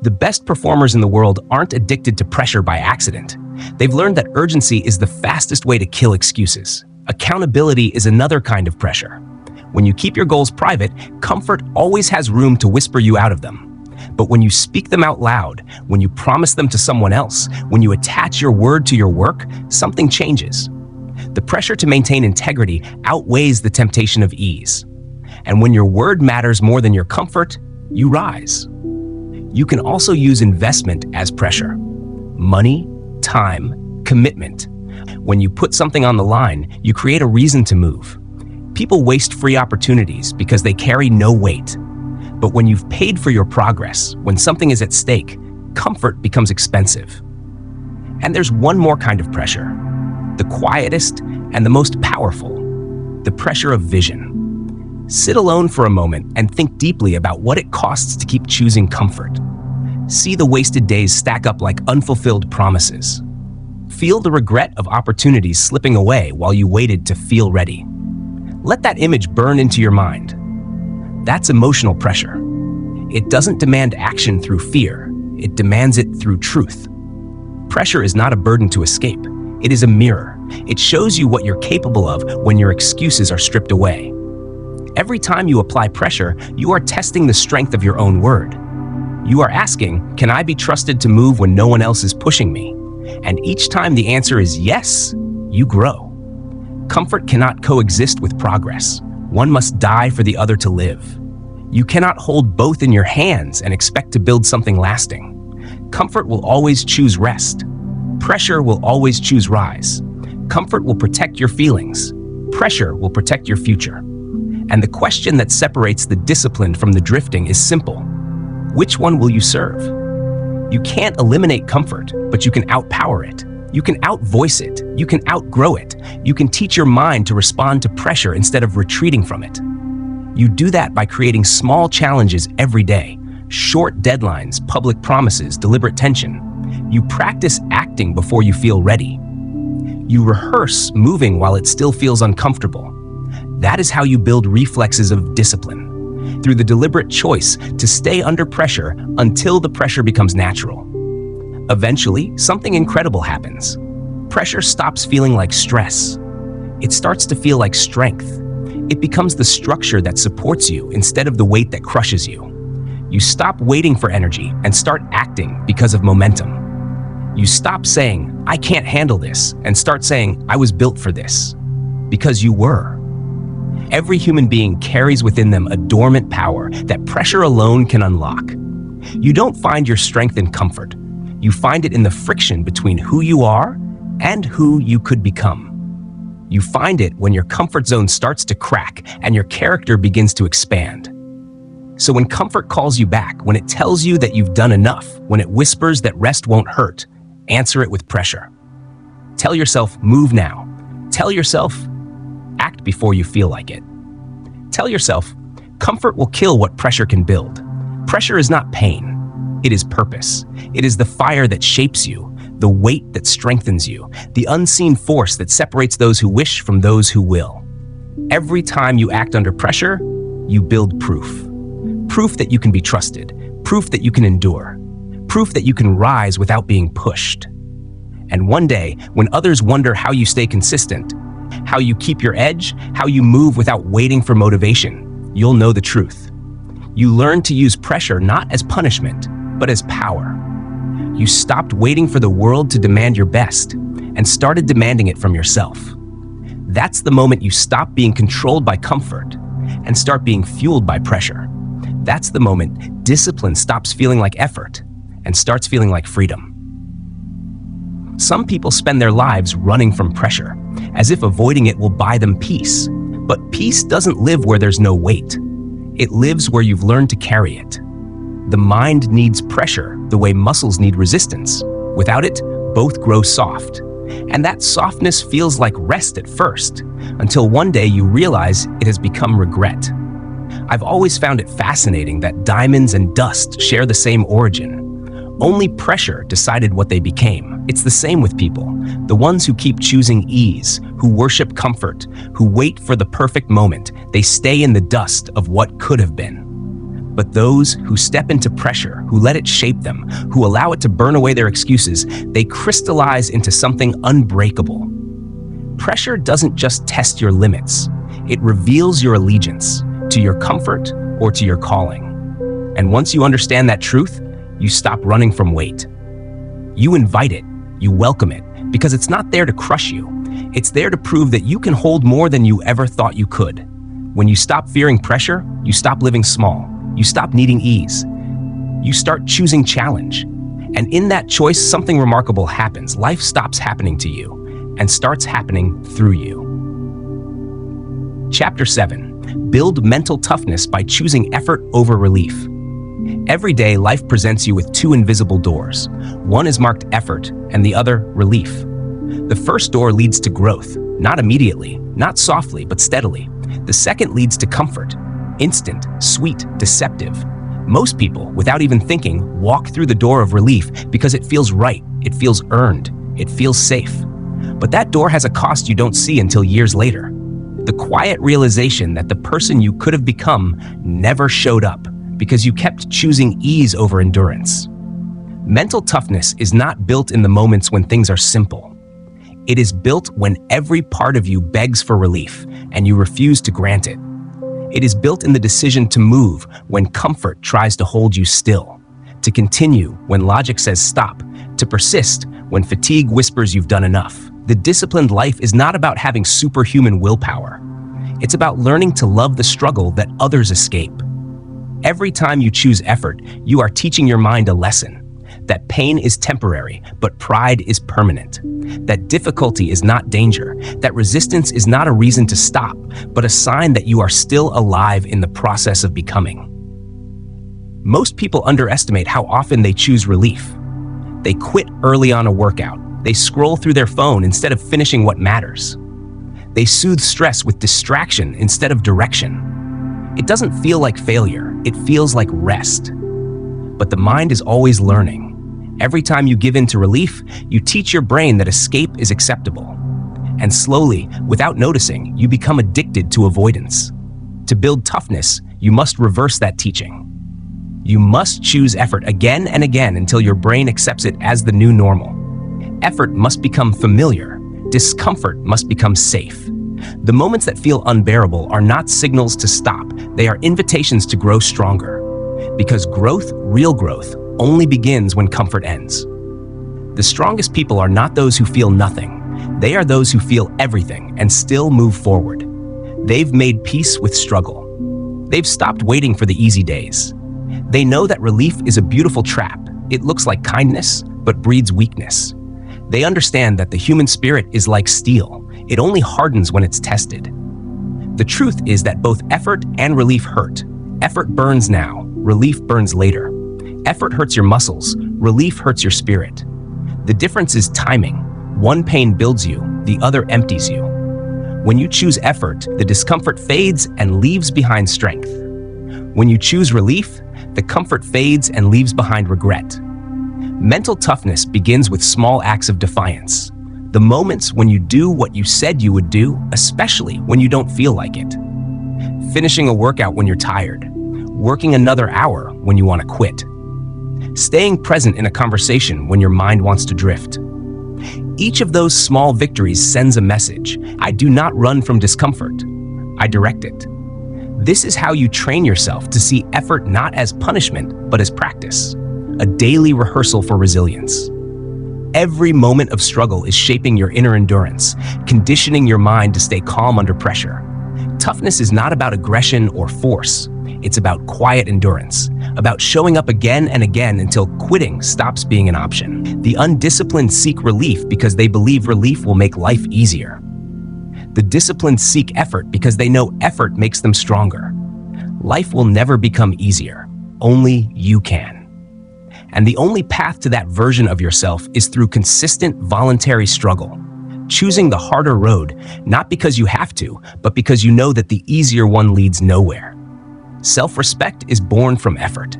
The best performers in the world aren't addicted to pressure by accident. They've learned that urgency is the fastest way to kill excuses. Accountability is another kind of pressure. When you keep your goals private, comfort always has room to whisper you out of them. But when you speak them out loud, when you promise them to someone else, when you attach your word to your work, something changes. The pressure to maintain integrity outweighs the temptation of ease. And when your word matters more than your comfort, you rise. You can also use investment as pressure. Money, time, commitment. When you put something on the line, you create a reason to move. People waste free opportunities because they carry no weight. But when you've paid for your progress, when something is at stake, comfort becomes expensive. And there's one more kind of pressure, the quietest and the most powerful, the pressure of vision. Sit alone for a moment and think deeply about what it costs to keep choosing comfort. See the wasted days stack up like unfulfilled promises. Feel the regret of opportunities slipping away while you waited to feel ready. Let that image burn into your mind. That's emotional pressure. It doesn't demand action through fear, it demands it through truth. Pressure is not a burden to escape. It is a mirror. It shows you what you're capable of when your excuses are stripped away. Every time you apply pressure, you are testing the strength of your own word. You are asking, can I be trusted to move when no one else is pushing me? And each time the answer is yes, you grow. Comfort cannot coexist with progress. One must die for the other to live. You cannot hold both in your hands and expect to build something lasting. Comfort will always choose rest. Pressure will always choose rise. Comfort will protect your feelings. Pressure will protect your future. And the question that separates the disciplined from the drifting is simple. Which one will you serve? You can't eliminate comfort, but you can outpower it. You can outvoice it. You can outgrow it. You can teach your mind to respond to pressure instead of retreating from it. You do that by creating small challenges every day, short deadlines, public promises, deliberate tension. You practice acting before you feel ready. You rehearse moving while it still feels uncomfortable. That is how you build reflexes of discipline, through the deliberate choice to stay under pressure until the pressure becomes natural. Eventually, something incredible happens. Pressure stops feeling like stress. It starts to feel like strength. It becomes the structure that supports you instead of the weight that crushes you. You stop waiting for energy and start acting because of momentum. You stop saying, I can't handle this, and start saying, I was built for this. because you were. Every human being carries within them a dormant power that pressure alone can unlock. You don't find your strength in comfort. You find it in the friction between who you are and who you could become. You find it when your comfort zone starts to crack and your character begins to expand. So when comfort calls you back, when it tells you that you've done enough, when it whispers that rest won't hurt, answer it with pressure. Tell yourself, move now. Tell yourself, act before you feel like it. Tell yourself, comfort will kill what pressure can build. Pressure is not pain. It is purpose. It is the fire that shapes you, the weight that strengthens you, the unseen force that separates those who wish from those who will. Every time you act under pressure, you build proof. Proof that you can be trusted. Proof that you can endure. Proof that you can rise without being pushed. And one day, when others wonder how you stay consistent, how you keep your edge, how you move without waiting for motivation, you'll know the truth. You learn to use pressure not as punishment, but as power. You stopped waiting for the world to demand your best and started demanding it from yourself. That's the moment you stop being controlled by comfort and start being fueled by pressure. That's the moment discipline stops feeling like effort and starts feeling like freedom. Some people spend their lives running from pressure, as if avoiding it will buy them peace. But peace doesn't live where there's no weight. It lives where you've learned to carry it. The mind needs pressure the way muscles need resistance. Without it, both grow soft. And that softness feels like rest at first, until one day you realize it has become regret. I've always found it fascinating that diamonds and dust share the same origin. Only pressure decided what they became. It's the same with people. The ones who keep choosing ease, who worship comfort, who wait for the perfect moment, they stay in the dust of what could have been. But those who step into pressure, who let it shape them, who allow it to burn away their excuses, they crystallize into something unbreakable. Pressure doesn't just test your limits. It reveals your allegiance to your comfort or to your calling. And once you understand that truth, you stop running from weight. You invite it, you welcome it, because it's not there to crush you. It's there to prove that you can hold more than you ever thought you could. When you stop fearing pressure, you stop living small. You stop needing ease. You start choosing challenge. And in that choice, something remarkable happens. Life stops happening to you and starts happening through you. Chapter 7. Build mental toughness by choosing effort over relief. Every day, life presents you with two invisible doors. One is marked effort, and the other relief. The first door leads to growth, not immediately, not softly, but steadily. The second leads to comfort, instant, sweet, deceptive. Most people, without even thinking, walk through the door of relief because it feels right, it feels earned, it feels safe. But that door has a cost you don't see until years later. The quiet realization that the person you could have become never showed up because you kept choosing ease over endurance. Mental toughness is not built in the moments when things are simple. It is built when every part of you begs for relief and you refuse to grant it. It is built in the decision to move when comfort tries to hold you still, to continue when logic says stop, to persist when fatigue whispers you've done enough. The disciplined life is not about having superhuman willpower. It's about learning to love the struggle that others escape. Every time you choose effort, you are teaching your mind a lesson. That pain is temporary, but pride is permanent. That difficulty is not danger. That resistance is not a reason to stop, but a sign that you are still alive in the process of becoming. Most people underestimate how often they choose relief. They quit early on a workout. They scroll through their phone instead of finishing what matters. They soothe stress with distraction instead of direction. It doesn't feel like failure, it feels like rest. But the mind is always learning. Every time you give in to relief, you teach your brain that escape is acceptable. And slowly, without noticing, you become addicted to avoidance. To build toughness, you must reverse that teaching. You must choose effort again and again until your brain accepts it as the new normal. Effort must become familiar. Discomfort must become safe. The moments that feel unbearable are not signals to stop. They are invitations to grow stronger. Because growth, real growth, only begins when comfort ends. The strongest people are not those who feel nothing. They are those who feel everything and still move forward. They've made peace with struggle. They've stopped waiting for the easy days. They know that relief is a beautiful trap. It looks like kindness, but breeds weakness. They understand that the human spirit is like steel. It only hardens when it's tested. The truth is that both effort and relief hurt. Effort burns now, relief burns later. Effort hurts your muscles, relief hurts your spirit. The difference is timing. One pain builds you, the other empties you. When you choose effort, the discomfort fades and leaves behind strength. When you choose relief, the comfort fades and leaves behind regret. Mental toughness begins with small acts of defiance. The moments when you do what you said you would do, especially when you don't feel like it. Finishing a workout when you're tired. Working another hour when you want to quit. Staying present in a conversation when your mind wants to drift. Each of those small victories sends a message. I do not run from discomfort. I direct it. This is how you train yourself to see effort not as punishment, but as practice. A daily rehearsal for resilience. Every moment of struggle is shaping your inner endurance, conditioning your mind to stay calm under pressure. Toughness is not about aggression or force. It's about quiet endurance, about showing up again and again until quitting stops being an option. The undisciplined seek relief because they believe relief will make life easier. The disciplined seek effort because they know effort makes them stronger. Life will never become easier. Only you can. And the only path to that version of yourself is through consistent, voluntary struggle. Choosing the harder road, not because you have to, but because you know that the easier one leads nowhere. Self-respect is born from effort.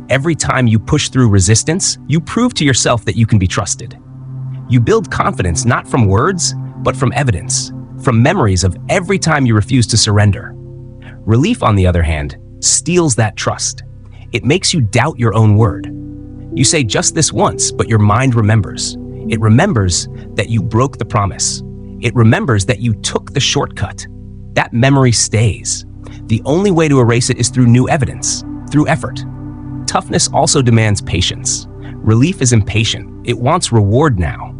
Every time you push through resistance, you prove to yourself that you can be trusted. You build confidence not from words, but from evidence, from memories of every time you refuse to surrender. Relief, on the other hand, steals that trust. It makes you doubt your own word. You say just this once, but your mind remembers. It remembers that you broke the promise. It remembers that you took the shortcut. That memory stays. The only way to erase it is through new evidence, through effort. Toughness also demands patience. Relief is impatient. It wants reward now.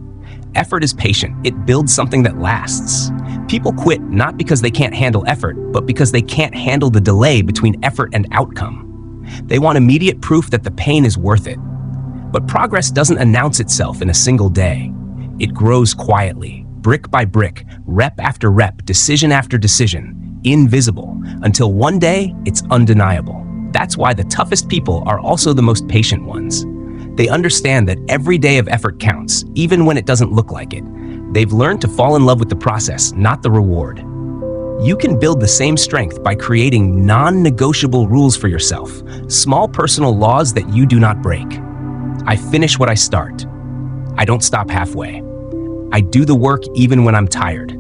Effort is patient. It builds something that lasts. People quit not because they can't handle effort, but because they can't handle the delay between effort and outcome. They want immediate proof that the pain is worth it. But progress doesn't announce itself in a single day. It grows quietly, brick by brick, rep after rep, decision after decision, invisible, until one day it's undeniable. That's why the toughest people are also the most patient ones. They understand that every day of effort counts, even when it doesn't look like it. They've learned to fall in love with the process, not the reward. You can build the same strength by creating non-negotiable rules for yourself, small personal laws that you do not break. I finish what I start. I don't stop halfway. I do the work even when I'm tired.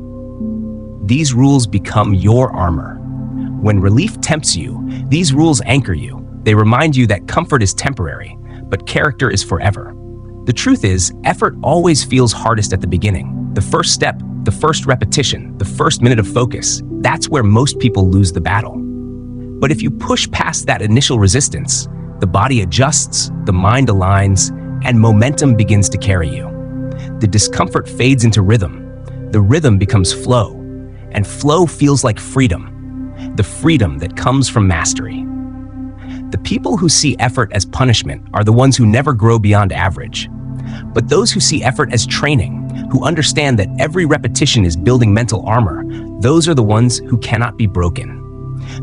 These rules become your armor. When relief tempts you, these rules anchor you. They remind you that comfort is temporary, but character is forever. The truth is, effort always feels hardest at the beginning. The first step, the first repetition, the first minute of focus, that's where most people lose the battle. But if you push past that initial resistance, the body adjusts, the mind aligns, and momentum begins to carry you. The discomfort fades into rhythm. The rhythm becomes flow, and flow feels like freedom, the freedom that comes from mastery. The people who see effort as punishment are the ones who never grow beyond average. But those who see effort as training, who understand that every repetition is building mental armor, those are the ones who cannot be broken.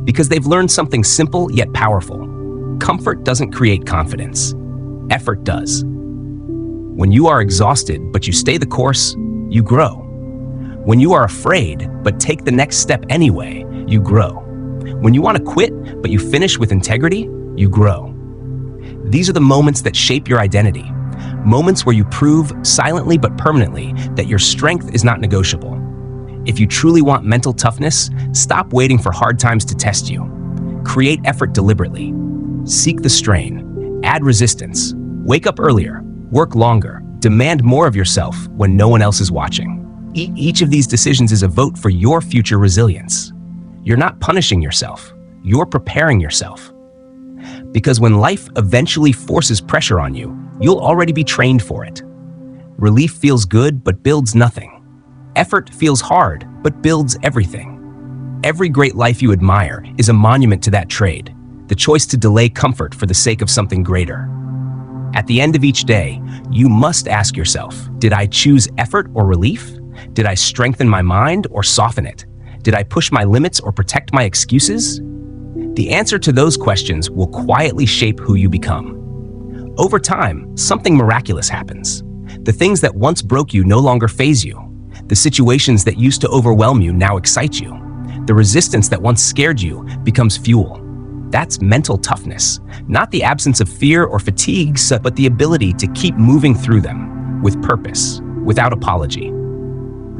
Because they've learned something simple yet powerful. Comfort doesn't create confidence. Effort does. When you are exhausted but you stay the course, you grow. When you are afraid but take the next step anyway, you grow. When you want to quit but you finish with integrity, you grow. These are the moments that shape your identity. Moments where you prove, silently but permanently, that your strength is not negotiable. If you truly want mental toughness, stop waiting for hard times to test you. Create effort deliberately. Seek the strain. Add resistance. Wake up earlier. Work longer. Demand more of yourself when no one else is watching. Each of these decisions is a vote for your future resilience. You're not punishing yourself. You're preparing yourself. Because when life eventually forces pressure on you, you'll already be trained for it. Relief feels good but builds nothing. Effort feels hard, but builds everything. Every great life you admire is a monument to that trade, the choice to delay comfort for the sake of something greater. At the end of each day, you must ask yourself, did I choose effort or relief? Did I strengthen my mind or soften it? Did I push my limits or protect my excuses? The answer to those questions will quietly shape who you become. Over time, something miraculous happens. The things that once broke you no longer faze you. The situations that used to overwhelm you now excite you. The resistance that once scared you becomes fuel. That's mental toughness, not the absence of fear or fatigue, but the ability to keep moving through them with purpose, without apology.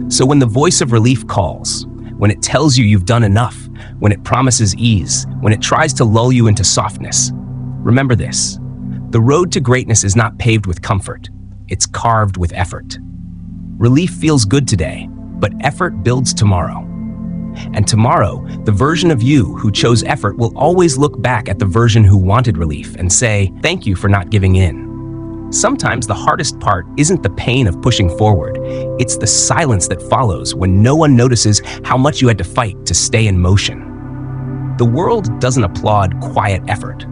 So when the voice of relief calls, when it tells you you've done enough, when it promises ease, when it tries to lull you into softness, remember this: the road to greatness is not paved with comfort, it's carved with effort. Relief feels good today, but effort builds tomorrow. And tomorrow, the version of you who chose effort will always look back at the version who wanted relief and say, thank you for not giving in. Sometimes the hardest part isn't the pain of pushing forward, it's the silence that follows when no one notices how much you had to fight to stay in motion. The world doesn't applaud quiet effort.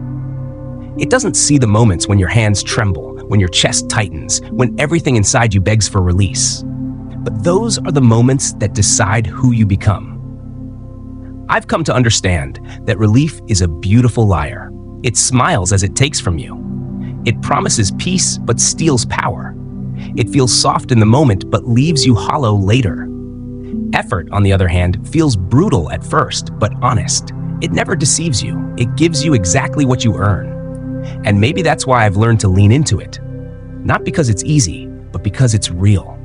It doesn't see the moments when your hands tremble, when your chest tightens, when everything inside you begs for release. But those are the moments that decide who you become. I've come to understand that relief is a beautiful liar. It smiles as it takes from you. It promises peace but steals power. It feels soft in the moment but leaves you hollow later. Effort, on the other hand, feels brutal at first but honest. It never deceives you. It gives you exactly what you earn. And maybe that's why I've learned to lean into it. Not because it's easy, but because it's real.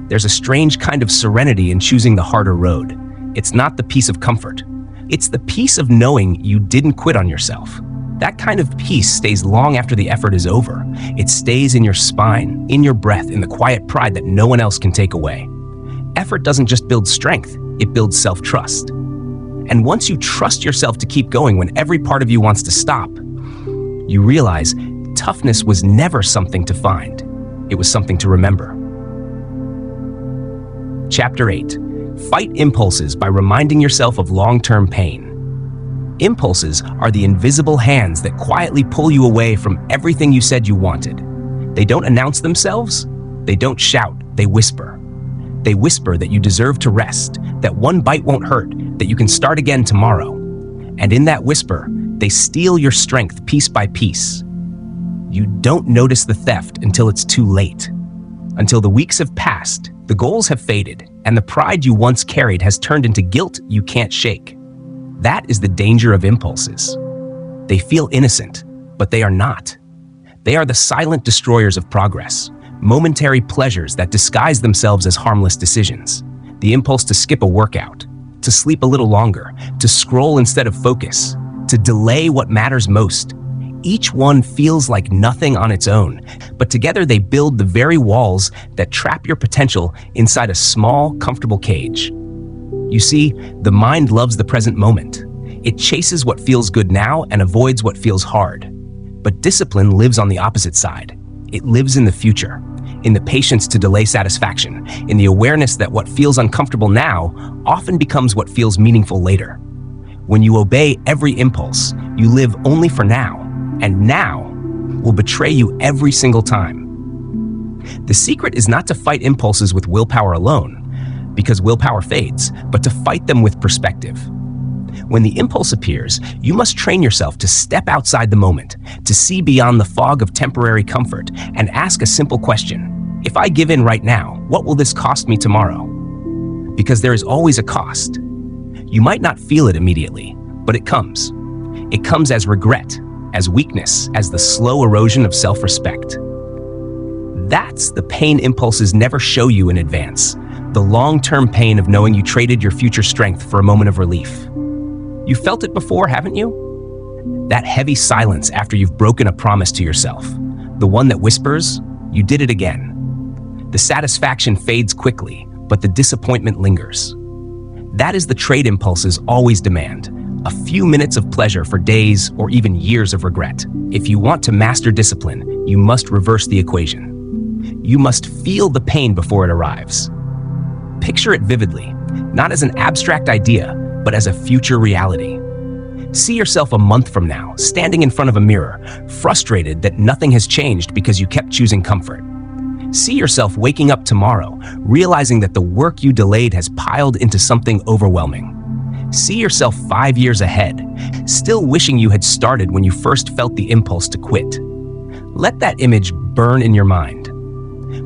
There's a strange kind of serenity in choosing the harder road. It's not the peace of comfort. It's the peace of knowing you didn't quit on yourself. That kind of peace stays long after the effort is over. It stays in your spine, in your breath, in the quiet pride that no one else can take away. Effort doesn't just build strength, it builds self-trust. And once you trust yourself to keep going when every part of you wants to stop, you realize toughness was never something to find. It was something to remember. Chapter 8. Fight impulses by reminding yourself of long-term pain. Impulses are the invisible hands that quietly pull you away from everything you said you wanted. They don't announce themselves. They don't shout. They whisper. They whisper that you deserve to rest, that one bite won't hurt, that you can start again tomorrow. And in that whisper, they steal your strength piece by piece. You don't notice the theft until it's too late. Until the weeks have passed, the goals have faded, and the pride you once carried has turned into guilt you can't shake. That is the danger of impulses. They feel innocent, but they are not. They are the silent destroyers of progress, momentary pleasures that disguise themselves as harmless decisions. The impulse to skip a workout, to sleep a little longer, to scroll instead of focus, to delay what matters most. Each one feels like nothing on its own, but together they build the very walls that trap your potential inside a small, comfortable cage. You see, the mind loves the present moment. It chases what feels good now and avoids what feels hard. But discipline lives on the opposite side. It lives in the future, in the patience to delay satisfaction, in the awareness that what feels uncomfortable now often becomes what feels meaningful later. When you obey every impulse, you live only for now, and now will betray you every single time. The secret is not to fight impulses with willpower alone, because willpower fades, but to fight them with perspective. When the impulse appears, you must train yourself to step outside the moment, to see beyond the fog of temporary comfort, and ask a simple question. If I give in right now, what will this cost me tomorrow? Because there is always a cost. You might not feel it immediately, but it comes. It comes as regret, as weakness, as the slow erosion of self-respect. That's the pain impulses never show you in advance. The long-term pain of knowing you traded your future strength for a moment of relief. You felt it before, haven't you? That heavy silence after you've broken a promise to yourself. The one that whispers, you did it again. The satisfaction fades quickly, but the disappointment lingers. That is the trade impulses always demand. A few minutes of pleasure for days or even years of regret. If you want to master discipline, you must reverse the equation. You must feel the pain before it arrives. Picture it vividly, not as an abstract idea, but as a future reality. See yourself a month from now, standing in front of a mirror, frustrated that nothing has changed because you kept choosing comfort. See yourself waking up tomorrow, realizing that the work you delayed has piled into something overwhelming. See yourself 5 years ahead, still wishing you had started when you first felt the impulse to quit. Let that image burn in your mind.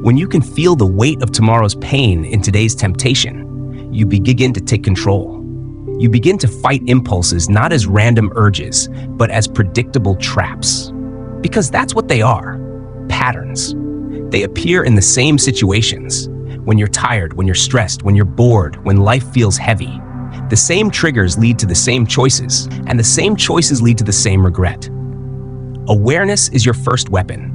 When you can feel the weight of tomorrow's pain in today's temptation, you begin to take control. You begin to fight impulses not as random urges, but as predictable traps. Because that's what they are, patterns. They appear in the same situations. When you're tired, when you're stressed, when you're bored, when life feels heavy. The same triggers lead to the same choices, and the same choices lead to the same regret. Awareness is your first weapon.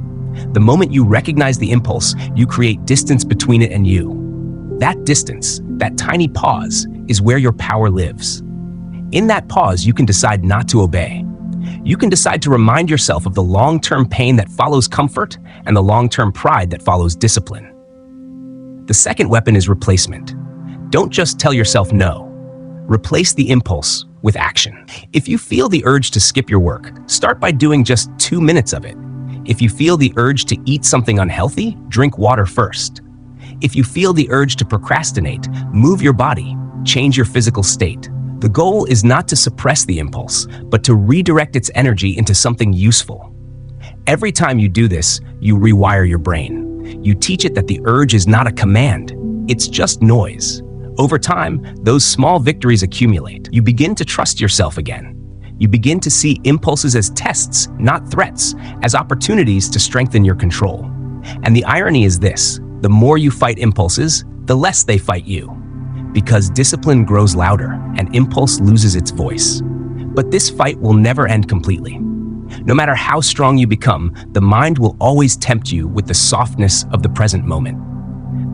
The moment you recognize the impulse, you create distance between it and you. That distance, that tiny pause, is where your power lives. In that pause, you can decide not to obey. You can decide to remind yourself of the long-term pain that follows comfort and the long-term pride that follows discipline. The second weapon is replacement. Don't just tell yourself no. Replace the impulse with action. If you feel the urge to skip your work, start by doing just 2 minutes of it. If you feel the urge to eat something unhealthy, drink water first. If you feel the urge to procrastinate, move your body, change your physical state. The goal is not to suppress the impulse, but to redirect its energy into something useful. Every time you do this, you rewire your brain. You teach it that the urge is not a command, it's just noise. Over time, those small victories accumulate. You begin to trust yourself again. You begin to see impulses as tests, not threats, as opportunities to strengthen your control. And the irony is this: the more you fight impulses, the less they fight you. Because discipline grows louder and impulse loses its voice. But this fight will never end completely. No matter how strong you become, the mind will always tempt you with the softness of the present moment.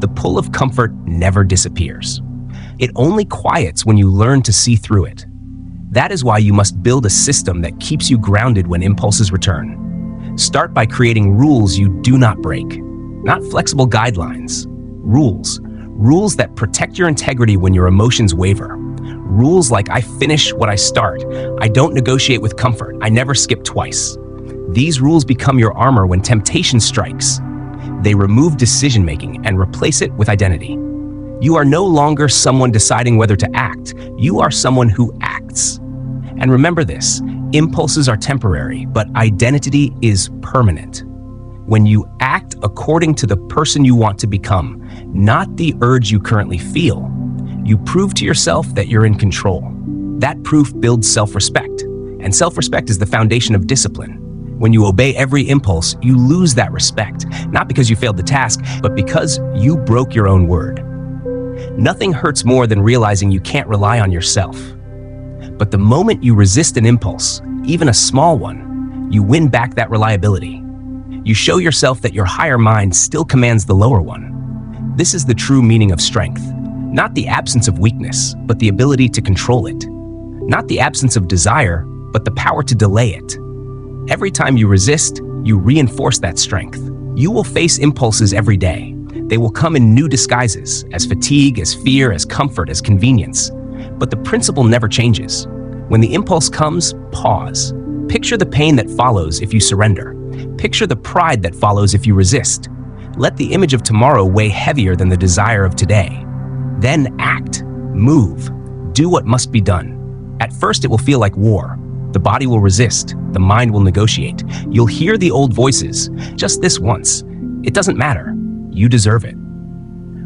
The pull of comfort never disappears. It only quiets when you learn to see through it. That is why you must build a system that keeps you grounded when impulses return. Start by creating rules you do not break. Not flexible guidelines. Rules that protect your integrity when your emotions waver. Rules like I finish what I start. I don't negotiate with comfort. I never skip twice. These rules become your armor when temptation strikes. They remove decision-making and replace it with identity. You are no longer someone deciding whether to act. You are someone who acts. And remember this: impulses are temporary, but identity is permanent. When you act according to the person you want to become, not the urge you currently feel, you prove to yourself that you're in control. That proof builds self-respect, and self-respect is the foundation of discipline. When you obey every impulse, you lose that respect, not because you failed the task, but because you broke your own word. Nothing hurts more than realizing you can't rely on yourself. But the moment you resist an impulse, even a small one, you win back that reliability. You show yourself that your higher mind still commands the lower one. This is the true meaning of strength. Not the absence of weakness, but the ability to control it. Not the absence of desire, but the power to delay it. Every time you resist, you reinforce that strength. You will face impulses every day. They will come in new disguises, as fatigue, as fear, as comfort, as convenience. But the principle never changes. When the impulse comes, pause. Picture the pain that follows if you surrender. Picture the pride that follows if you resist. Let the image of tomorrow weigh heavier than the desire of today. Then act, move, do what must be done. At first it will feel like war. The body will resist, the mind will negotiate. You'll hear the old voices, just this once. It doesn't matter, you deserve it.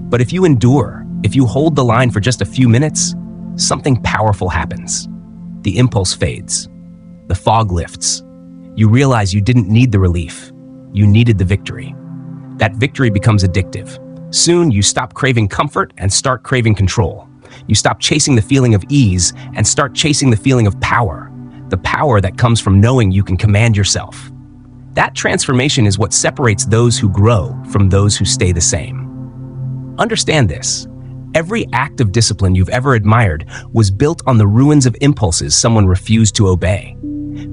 But if you endure, if you hold the line for just a few minutes, something powerful happens. The impulse fades. The fog lifts. You realize you didn't need the relief. You needed the victory. That victory becomes addictive. Soon, you stop craving comfort and start craving control. You stop chasing the feeling of ease and start chasing the feeling of power. The power that comes from knowing you can command yourself. That transformation is what separates those who grow from those who stay the same. Understand this. Every act of discipline you've ever admired was built on the ruins of impulses someone refused to obey.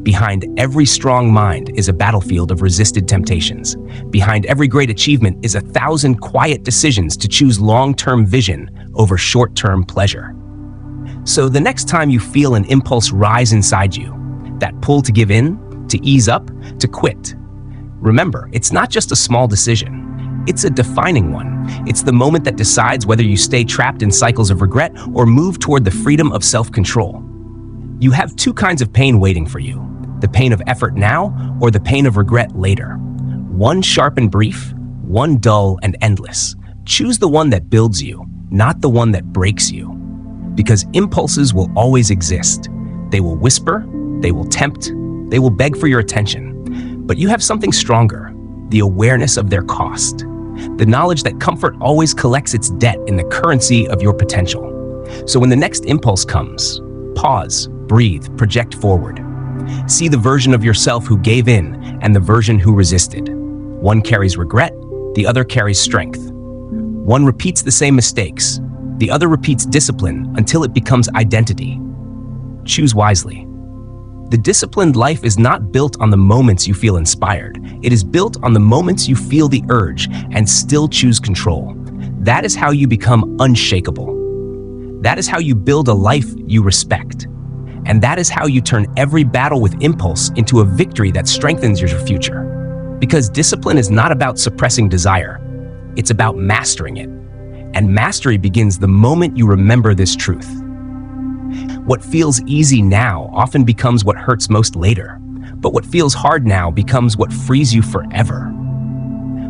Behind every strong mind is a battlefield of resisted temptations. Behind every great achievement is 1,000 quiet decisions to choose long-term vision over short-term pleasure. So the next time you feel an impulse rise inside you, that pull to give in, to ease up, to quit, remember, it's not just a small decision. It's a defining one. It's the moment that decides whether you stay trapped in cycles of regret or move toward the freedom of self-control. You have two kinds of pain waiting for you: the pain of effort now or the pain of regret later. One sharp and brief, one dull and endless. Choose the one that builds you, not the one that breaks you. Because impulses will always exist. They will whisper, they will tempt, they will beg for your attention. But you have something stronger: the awareness of their cost. The knowledge that comfort always collects its debt in the currency of your potential. So when the next impulse comes, pause, breathe, project forward. See the version of yourself who gave in and the version who resisted. One carries regret, the other carries strength. One repeats the same mistakes, the other repeats discipline until it becomes identity. Choose wisely. The disciplined life is not built on the moments you feel inspired. It is built on the moments you feel the urge and still choose control. That is how you become unshakable. That is how you build a life you respect. And that is how you turn every battle with impulse into a victory that strengthens your future. Because discipline is not about suppressing desire. It's about mastering it. And mastery begins the moment you remember this truth. What feels easy now often becomes what hurts most later. But what feels hard now becomes what frees you forever.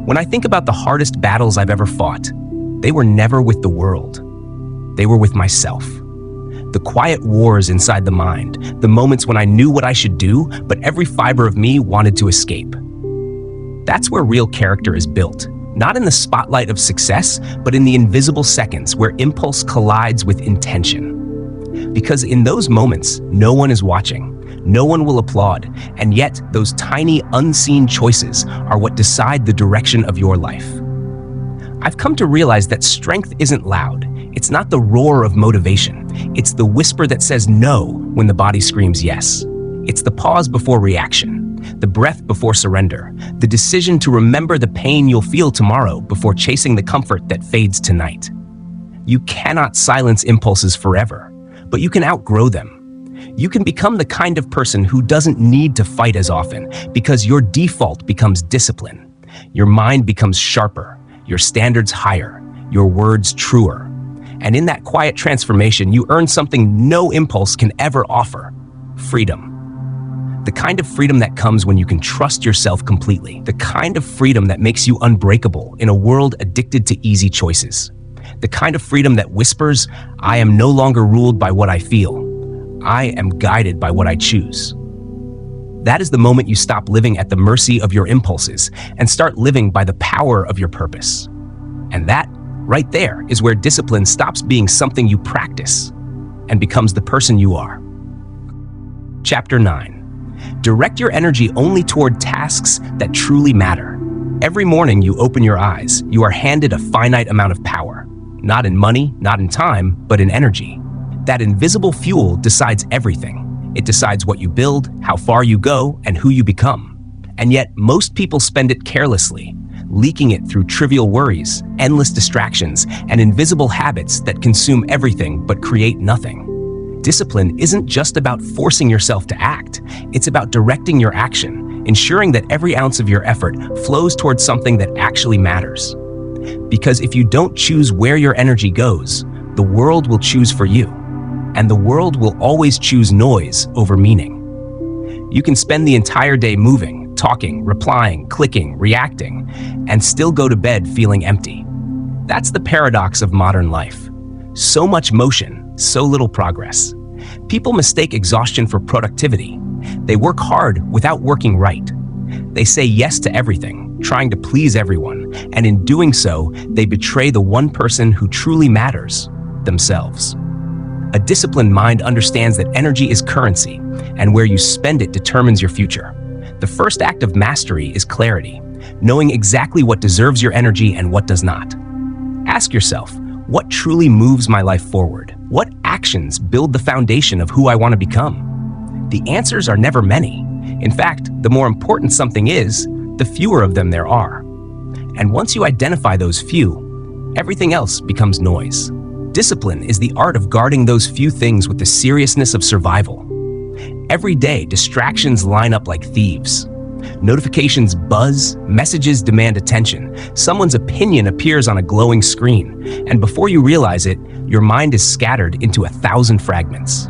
When I think about the hardest battles I've ever fought, they were never with the world. They were with myself. The quiet wars inside the mind, the moments when I knew what I should do, but every fiber of me wanted to escape. That's where real character is built, not in the spotlight of success, but in the invisible seconds where impulse collides with intention. Because in those moments, no one is watching, no one will applaud, and yet those tiny unseen choices are what decide the direction of your life. I've come to realize that strength isn't loud. It's not the roar of motivation. It's the whisper that says no when the body screams yes. It's the pause before reaction, the breath before surrender, the decision to remember the pain you'll feel tomorrow before chasing the comfort that fades tonight. You cannot silence impulses forever, but you can outgrow them. You can become the kind of person who doesn't need to fight as often because your default becomes discipline. Your mind becomes sharper, your standards higher, your words truer. And in that quiet transformation, you earn something no impulse can ever offer: freedom. The kind of freedom that comes when you can trust yourself completely. The kind of freedom that makes you unbreakable in a world addicted to easy choices. The kind of freedom that whispers, I am no longer ruled by what I feel. I am guided by what I choose. That is the moment you stop living at the mercy of your impulses and start living by the power of your purpose. And that, right there, is where discipline stops being something you practice and becomes the person you are. Chapter 9. Direct your energy only toward tasks that truly matter. Every morning you open your eyes, you are handed a finite amount of power. Not in money, not in time, but in energy. That invisible fuel decides everything. It decides what you build, how far you go, and who you become. And yet, most people spend it carelessly, leaking it through trivial worries, endless distractions, and invisible habits that consume everything but create nothing. Discipline isn't just about forcing yourself to act. It's about directing your action, ensuring that every ounce of your effort flows towards something that actually matters. Because if you don't choose where your energy goes, the world will choose for you. And the world will always choose noise over meaning. You can spend the entire day moving, talking, replying, clicking, reacting, and still go to bed feeling empty. That's the paradox of modern life. So much motion, so little progress. People mistake exhaustion for productivity. They work hard without working right. They say yes to everything, trying to please everyone, and in doing so, they betray the one person who truly matters, themselves. A disciplined mind understands that energy is currency, and where you spend it determines your future. The first act of mastery is clarity, knowing exactly what deserves your energy and what does not. Ask yourself, what truly moves my life forward? What actions build the foundation of who I want to become? The answers are never many. In fact, the more important something is, the fewer of them there are. And once you identify those few, everything else becomes noise. Discipline is the art of guarding those few things with the seriousness of survival. Every day, distractions line up like thieves. Notifications buzz, messages demand attention, someone's opinion appears on a glowing screen, and before you realize it, your mind is scattered into 1,000 fragments.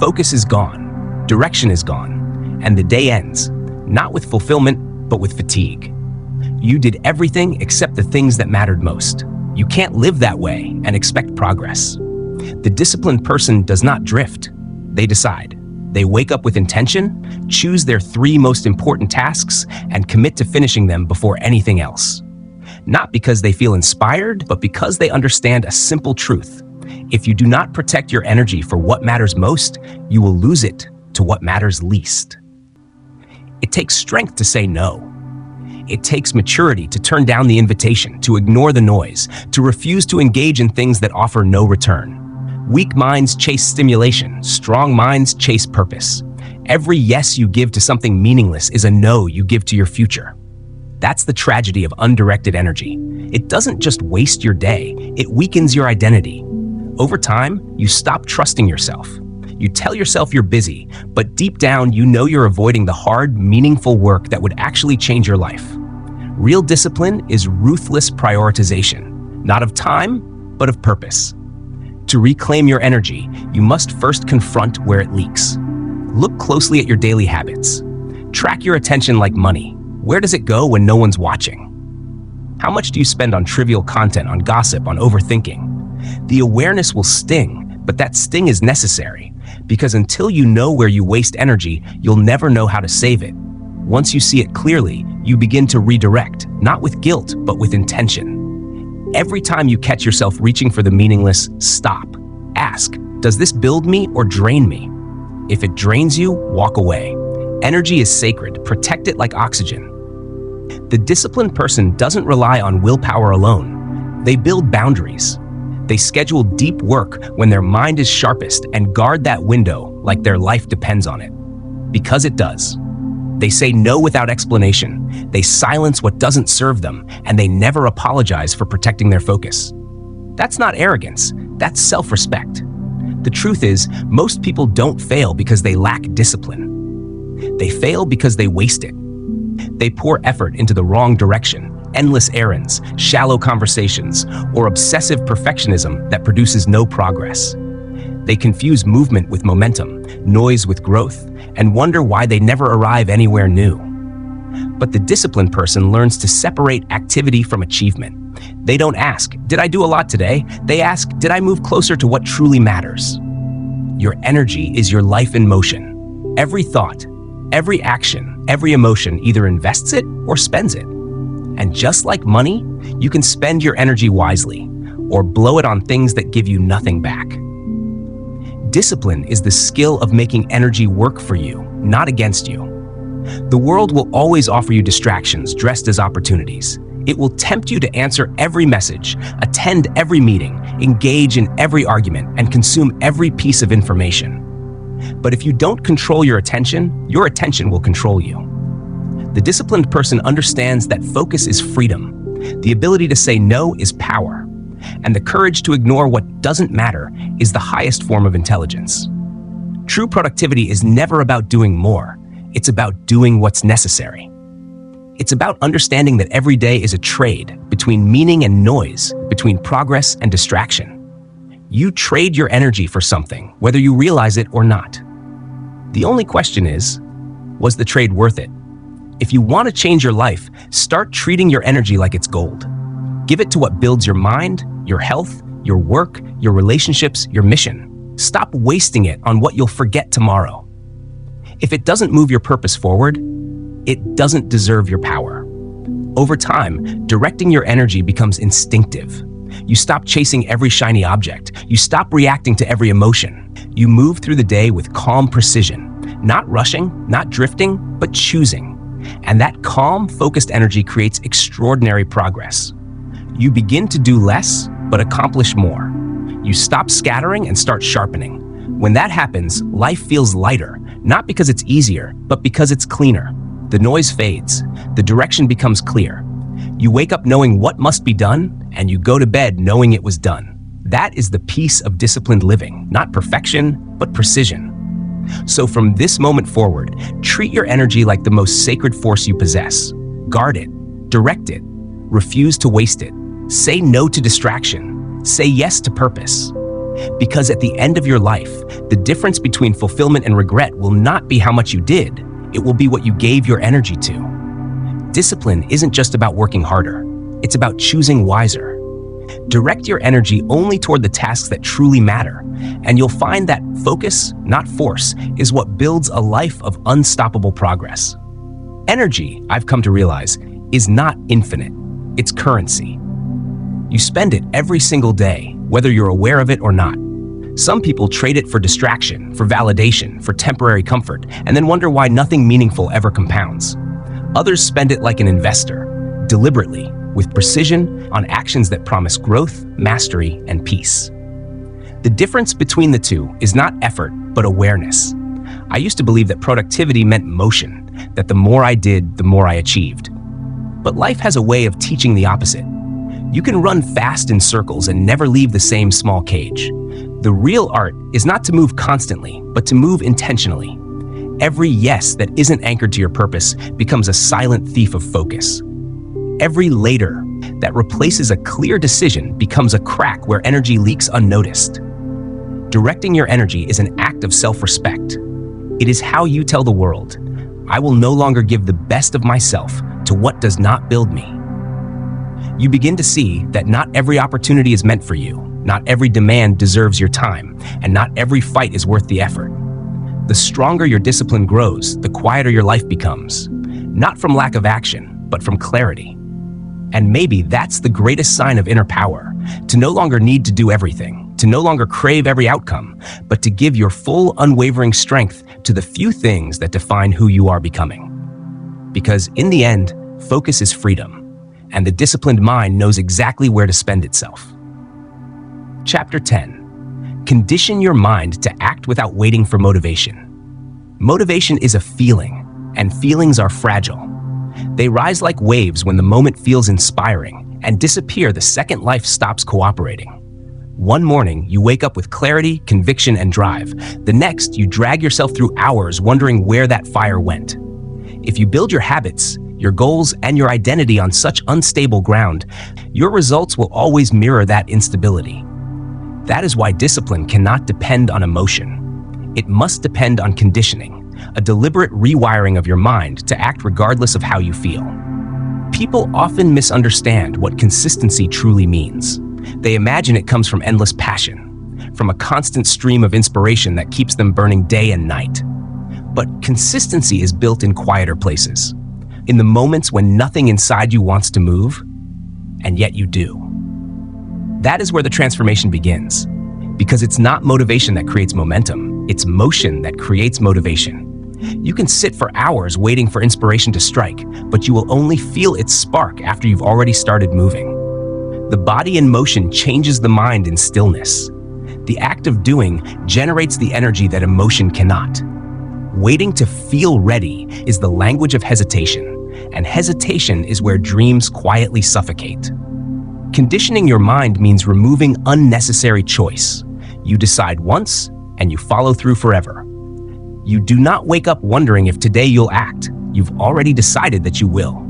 Focus is gone, direction is gone, and the day ends, not with fulfillment, but with fatigue. You did everything except the things that mattered most. You can't live that way and expect progress. The disciplined person does not drift. They decide. They wake up with intention, choose their 3 most important tasks, and commit to finishing them before anything else. Not because they feel inspired, but because they understand a simple truth. If you do not protect your energy for what matters most, you will lose it to what matters least. It takes strength to say no. It takes maturity to turn down the invitation, to ignore the noise, to refuse to engage in things that offer no return. Weak minds chase stimulation, strong minds chase purpose. Every yes you give to something meaningless is a no you give to your future. That's the tragedy of undirected energy. It doesn't just waste your day, it weakens your identity. Over time, you stop trusting yourself. You tell yourself you're busy, but deep down you know you're avoiding the hard, meaningful work that would actually change your life. Real discipline is ruthless prioritization, not of time, but of purpose. To reclaim your energy, you must first confront where it leaks. Look closely at your daily habits. Track your attention like money. Where does it go when no one's watching? How much do you spend on trivial content, on gossip, on overthinking? The awareness will sting, but that sting is necessary, because until you know where you waste energy, you'll never know how to save it. Once you see it clearly, you begin to redirect, not with guilt, but with intention. Every time you catch yourself reaching for the meaningless, stop. Ask, does this build me or drain me? If it drains you, walk away. Energy is sacred, protect it like oxygen. The disciplined person doesn't rely on willpower alone. They build boundaries. They schedule deep work when their mind is sharpest and guard that window like their life depends on it. Because it does. They say no without explanation. They silence what doesn't serve them, and they never apologize for protecting their focus. That's not arrogance, that's self-respect. The truth is, most people don't fail because they lack discipline. They fail because they waste it. They pour effort into the wrong direction, endless errands, shallow conversations, or obsessive perfectionism that produces no progress. They confuse movement with momentum, noise with growth, and wonder why they never arrive anywhere new. But the disciplined person learns to separate activity from achievement. They don't ask, did I do a lot today? They ask, did I move closer to what truly matters? Your energy is your life in motion. Every thought, every action, every emotion either invests it or spends it. And just like money, you can spend your energy wisely or blow it on things that give you nothing back. Discipline is the skill of making energy work for you, not against you. The world will always offer you distractions dressed as opportunities. It will tempt you to answer every message, attend every meeting, engage in every argument, and consume every piece of information. But if you don't control your attention will control you. The disciplined person understands that focus is freedom. The ability to say no is power. And the courage to ignore what doesn't matter is the highest form of intelligence. True productivity is never about doing more. It's about doing what's necessary. It's about understanding that every day is a trade between meaning and noise, between progress and distraction. You trade your energy for something, whether you realize it or not. The only question is, was the trade worth it? If you want to change your life, start treating your energy like it's gold. Give it to what builds your mind, your health, your work, your relationships, your mission. Stop wasting it on what you'll forget tomorrow. If it doesn't move your purpose forward, it doesn't deserve your power. Over time, directing your energy becomes instinctive. You stop chasing every shiny object. You stop reacting to every emotion. You move through the day with calm precision, not rushing, not drifting, but choosing. And that calm, focused energy creates extraordinary progress. You begin to do less, but accomplish more. You stop scattering and start sharpening. When that happens, life feels lighter, Not because it's easier, but because it's cleaner. The noise fades, the direction becomes clear. You wake up knowing what must be done, and you go to bed knowing it was done. That is the peace of disciplined living, not perfection, but precision. So from this moment forward, treat your energy like the most sacred force you possess. Guard it, direct it, refuse to waste it. Say no to distraction, say yes to purpose. Because at the end of your life, the difference between fulfillment and regret will not be how much you did, it will be what you gave your energy to. Discipline isn't just about working harder, it's about choosing wiser. Direct your energy only toward the tasks that truly matter, and you'll find that focus, not force, is what builds a life of unstoppable progress. Energy, I've come to realize, is not infinite. It's currency. You spend it every single day, whether you're aware of it or not. Some people trade it for distraction, for validation, for temporary comfort, and then wonder why nothing meaningful ever compounds. Others spend it like an investor, deliberately, with precision, on actions that promise growth, mastery, and peace. The difference between the two is not effort, but awareness. I used to believe that productivity meant motion, that the more I did, the more I achieved. But life has a way of teaching the opposite. You can run fast in circles and never leave the same small cage. The real art is not to move constantly, but to move intentionally. Every yes that isn't anchored to your purpose becomes a silent thief of focus. Every later that replaces a clear decision becomes a crack where energy leaks unnoticed. Directing your energy is an act of self-respect. It is how you tell the world, I will no longer give the best of myself to what does not build me. You begin to see that not every opportunity is meant for you, not every demand deserves your time, and not every fight is worth the effort. The stronger your discipline grows, the quieter your life becomes, not from lack of action, but from clarity. And maybe that's the greatest sign of inner power, to no longer need to do everything, to no longer crave every outcome, but to give your full, unwavering strength to the few things that define who you are becoming. Because in the end, focus is freedom, and the disciplined mind knows exactly where to spend itself. Chapter 10. Condition your mind to act without waiting for motivation. Motivation is a feeling, and feelings are fragile. They rise like waves when the moment feels inspiring and disappear the second life stops cooperating. One morning, you wake up with clarity, conviction, and drive. The next, you drag yourself through hours wondering where that fire went. If you build your habits, your goals, and your identity on such unstable ground, your results will always mirror that instability. That is why discipline cannot depend on emotion. It must depend on conditioning, a deliberate rewiring of your mind to act regardless of how you feel. People often misunderstand what consistency truly means. They imagine it comes from endless passion, from a constant stream of inspiration that keeps them burning day and night. But consistency is built in quieter places, in the moments when nothing inside you wants to move, and yet you do. That is where the transformation begins, because it's not motivation that creates momentum, it's motion that creates motivation. You can sit for hours waiting for inspiration to strike, but you will only feel its spark after you've already started moving. The body in motion changes the mind in stillness. The act of doing generates the energy that emotion cannot. Waiting to feel ready is the language of hesitation, and hesitation is where dreams quietly suffocate. Conditioning your mind means removing unnecessary choice. You decide once, and you follow through forever. You do not wake up wondering if today you'll act. You've already decided that you will.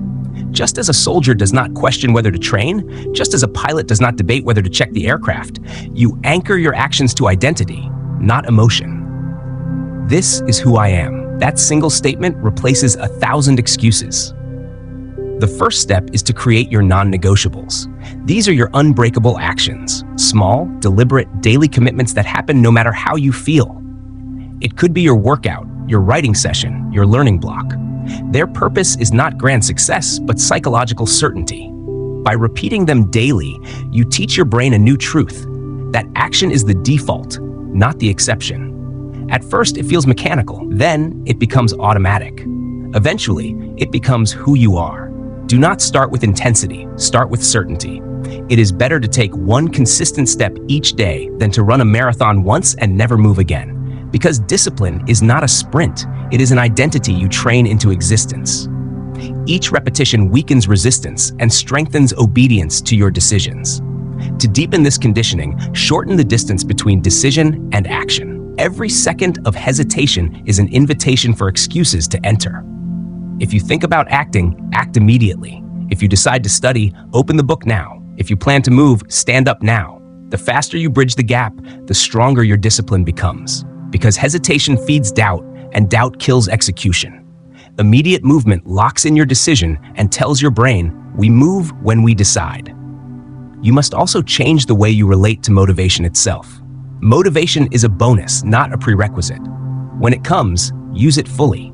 Just as a soldier does not question whether to train, just as a pilot does not debate whether to check the aircraft, you anchor your actions to identity, not emotion. This is who I am. That single statement replaces 1,000 excuses. The first step is to create your non-negotiables. These are your unbreakable actions, small, deliberate, daily commitments that happen no matter how you feel. It could be your workout, your writing session, your learning block. Their purpose is not grand success, but psychological certainty. By repeating them daily, you teach your brain a new truth, that action is the default, not the exception. At first, it feels mechanical, then it becomes automatic. Eventually, it becomes who you are. Do not start with intensity, start with certainty. It is better to take one consistent step each day than to run a marathon once and never move again. Because discipline is not a sprint, it is an identity you train into existence. Each repetition weakens resistance and strengthens obedience to your decisions. To deepen this conditioning, shorten the distance between decision and action. Every second of hesitation is an invitation for excuses to enter. If you think about acting, act immediately. If you decide to study, open the book now. If you plan to move, stand up now. The faster you bridge the gap, the stronger your discipline becomes. Because hesitation feeds doubt, and doubt kills execution. Immediate movement locks in your decision and tells your brain, we move when we decide. You must also change the way you relate to motivation itself. Motivation is a bonus, not a prerequisite. When it comes, use it fully.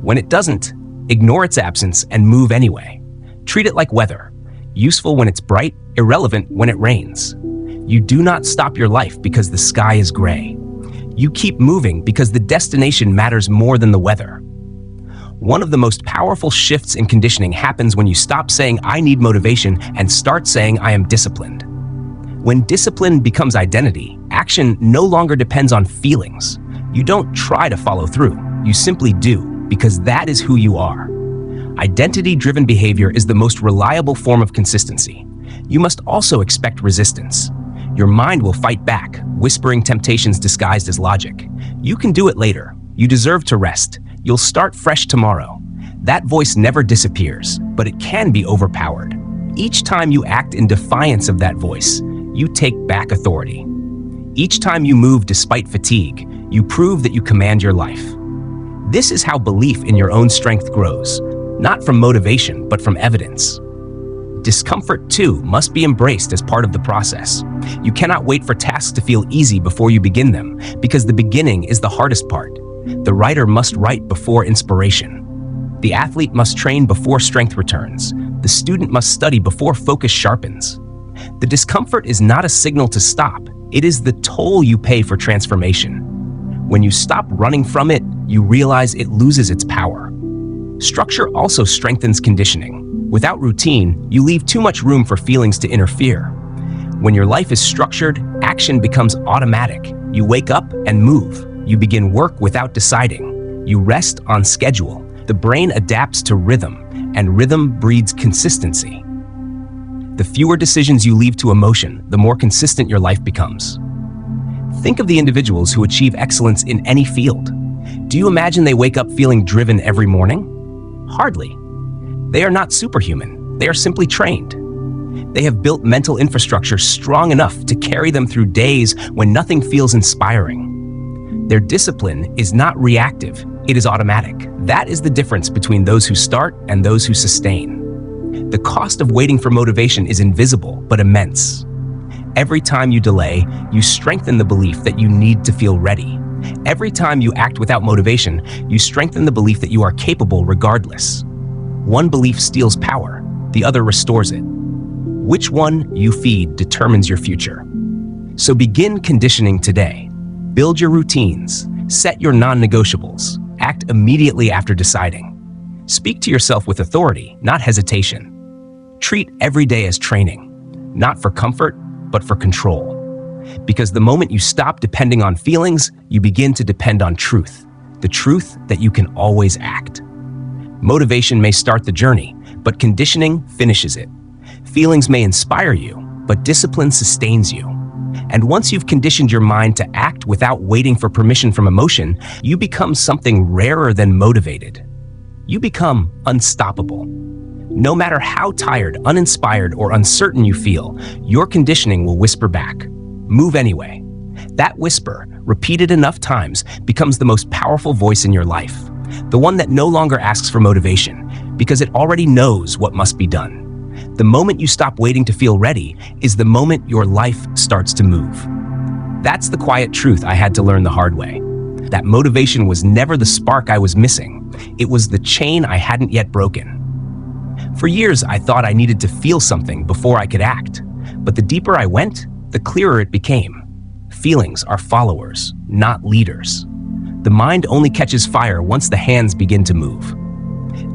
When it doesn't, ignore its absence and move anyway. Treat it like weather, useful when it's bright, irrelevant when it rains. You do not stop your life because the sky is gray. You keep moving because the destination matters more than the weather. One of the most powerful shifts in conditioning happens when you stop saying, I need motivation, and start saying, I am disciplined. When discipline becomes identity, action no longer depends on feelings. You don't try to follow through, you simply do, because that is who you are. Identity-driven behavior is the most reliable form of consistency. You must also expect resistance. Your mind will fight back, whispering temptations disguised as logic. You can do it later. You deserve to rest. You'll start fresh tomorrow. That voice never disappears, but it can be overpowered. Each time you act in defiance of that voice, you take back authority. Each time you move despite fatigue, you prove that you command your life. This is how belief in your own strength grows, not from motivation, but from evidence. Discomfort, too, must be embraced as part of the process. You cannot wait for tasks to feel easy before you begin them, because the beginning is the hardest part. The writer must write before inspiration. The athlete must train before strength returns. The student must study before focus sharpens. The discomfort is not a signal to stop. It is the toll you pay for transformation. When you stop running from it, you realize it loses its power. Structure also strengthens conditioning. Without routine, you leave too much room for feelings to interfere. When your life is structured, action becomes automatic. You wake up and move. You begin work without deciding. You rest on schedule. The brain adapts to rhythm, and rhythm breeds consistency. The fewer decisions you leave to emotion, the more consistent your life becomes. Think of the individuals who achieve excellence in any field. Do you imagine they wake up feeling driven every morning? Hardly. They are not superhuman. They are simply trained. They have built mental infrastructure strong enough to carry them through days when nothing feels inspiring. Their discipline is not reactive, it is automatic. That is the difference between those who start and those who sustain. The cost of waiting for motivation is invisible, but immense. Every time you delay, you strengthen the belief that you need to feel ready. Every time you act without motivation, you strengthen the belief that you are capable regardless. One belief steals power, the other restores it. Which one you feed determines your future. So begin conditioning today. Build your routines, set your non-negotiables, act immediately after deciding. Speak to yourself with authority, not hesitation. Treat every day as training, not for comfort, but for control. Because the moment you stop depending on feelings, you begin to depend on truth, the truth that you can always act. Motivation may start the journey, but conditioning finishes it. Feelings may inspire you, but discipline sustains you. And once you've conditioned your mind to act without waiting for permission from emotion, you become something rarer than motivated. You become unstoppable. No matter how tired, uninspired, or uncertain you feel, your conditioning will whisper back, move anyway. That whisper, repeated enough times, becomes the most powerful voice in your life. The one that no longer asks for motivation, because it already knows what must be done. The moment you stop waiting to feel ready is the moment your life starts to move. That's the quiet truth I had to learn the hard way. That motivation was never the spark I was missing. It was the chain I hadn't yet broken. For years, I thought I needed to feel something before I could act. But the deeper I went, the clearer it became. Feelings are followers, not leaders. The mind only catches fire once the hands begin to move.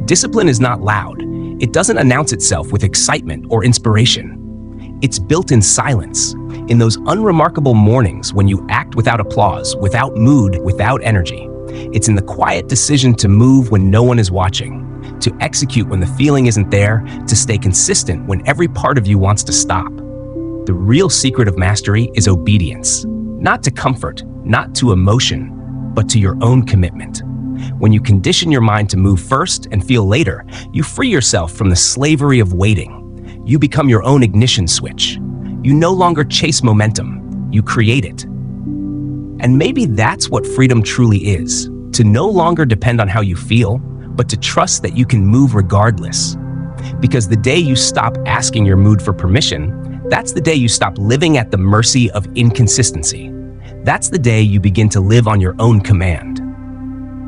Discipline is not loud. It doesn't announce itself with excitement or inspiration. It's built in silence, in those unremarkable mornings when you act without applause, without mood, without energy. It's in the quiet decision to move when no one is watching, to execute when the feeling isn't there, to stay consistent when every part of you wants to stop. The real secret of mastery is obedience, not to comfort, not to emotion, but to your own commitment. When you condition your mind to move first and feel later, you free yourself from the slavery of waiting. You become your own ignition switch. You no longer chase momentum, you create it. And maybe that's what freedom truly is, to no longer depend on how you feel, but to trust that you can move regardless. Because the day you stop asking your mood for permission, that's the day you stop living at the mercy of inconsistency. That's the day you begin to live on your own command.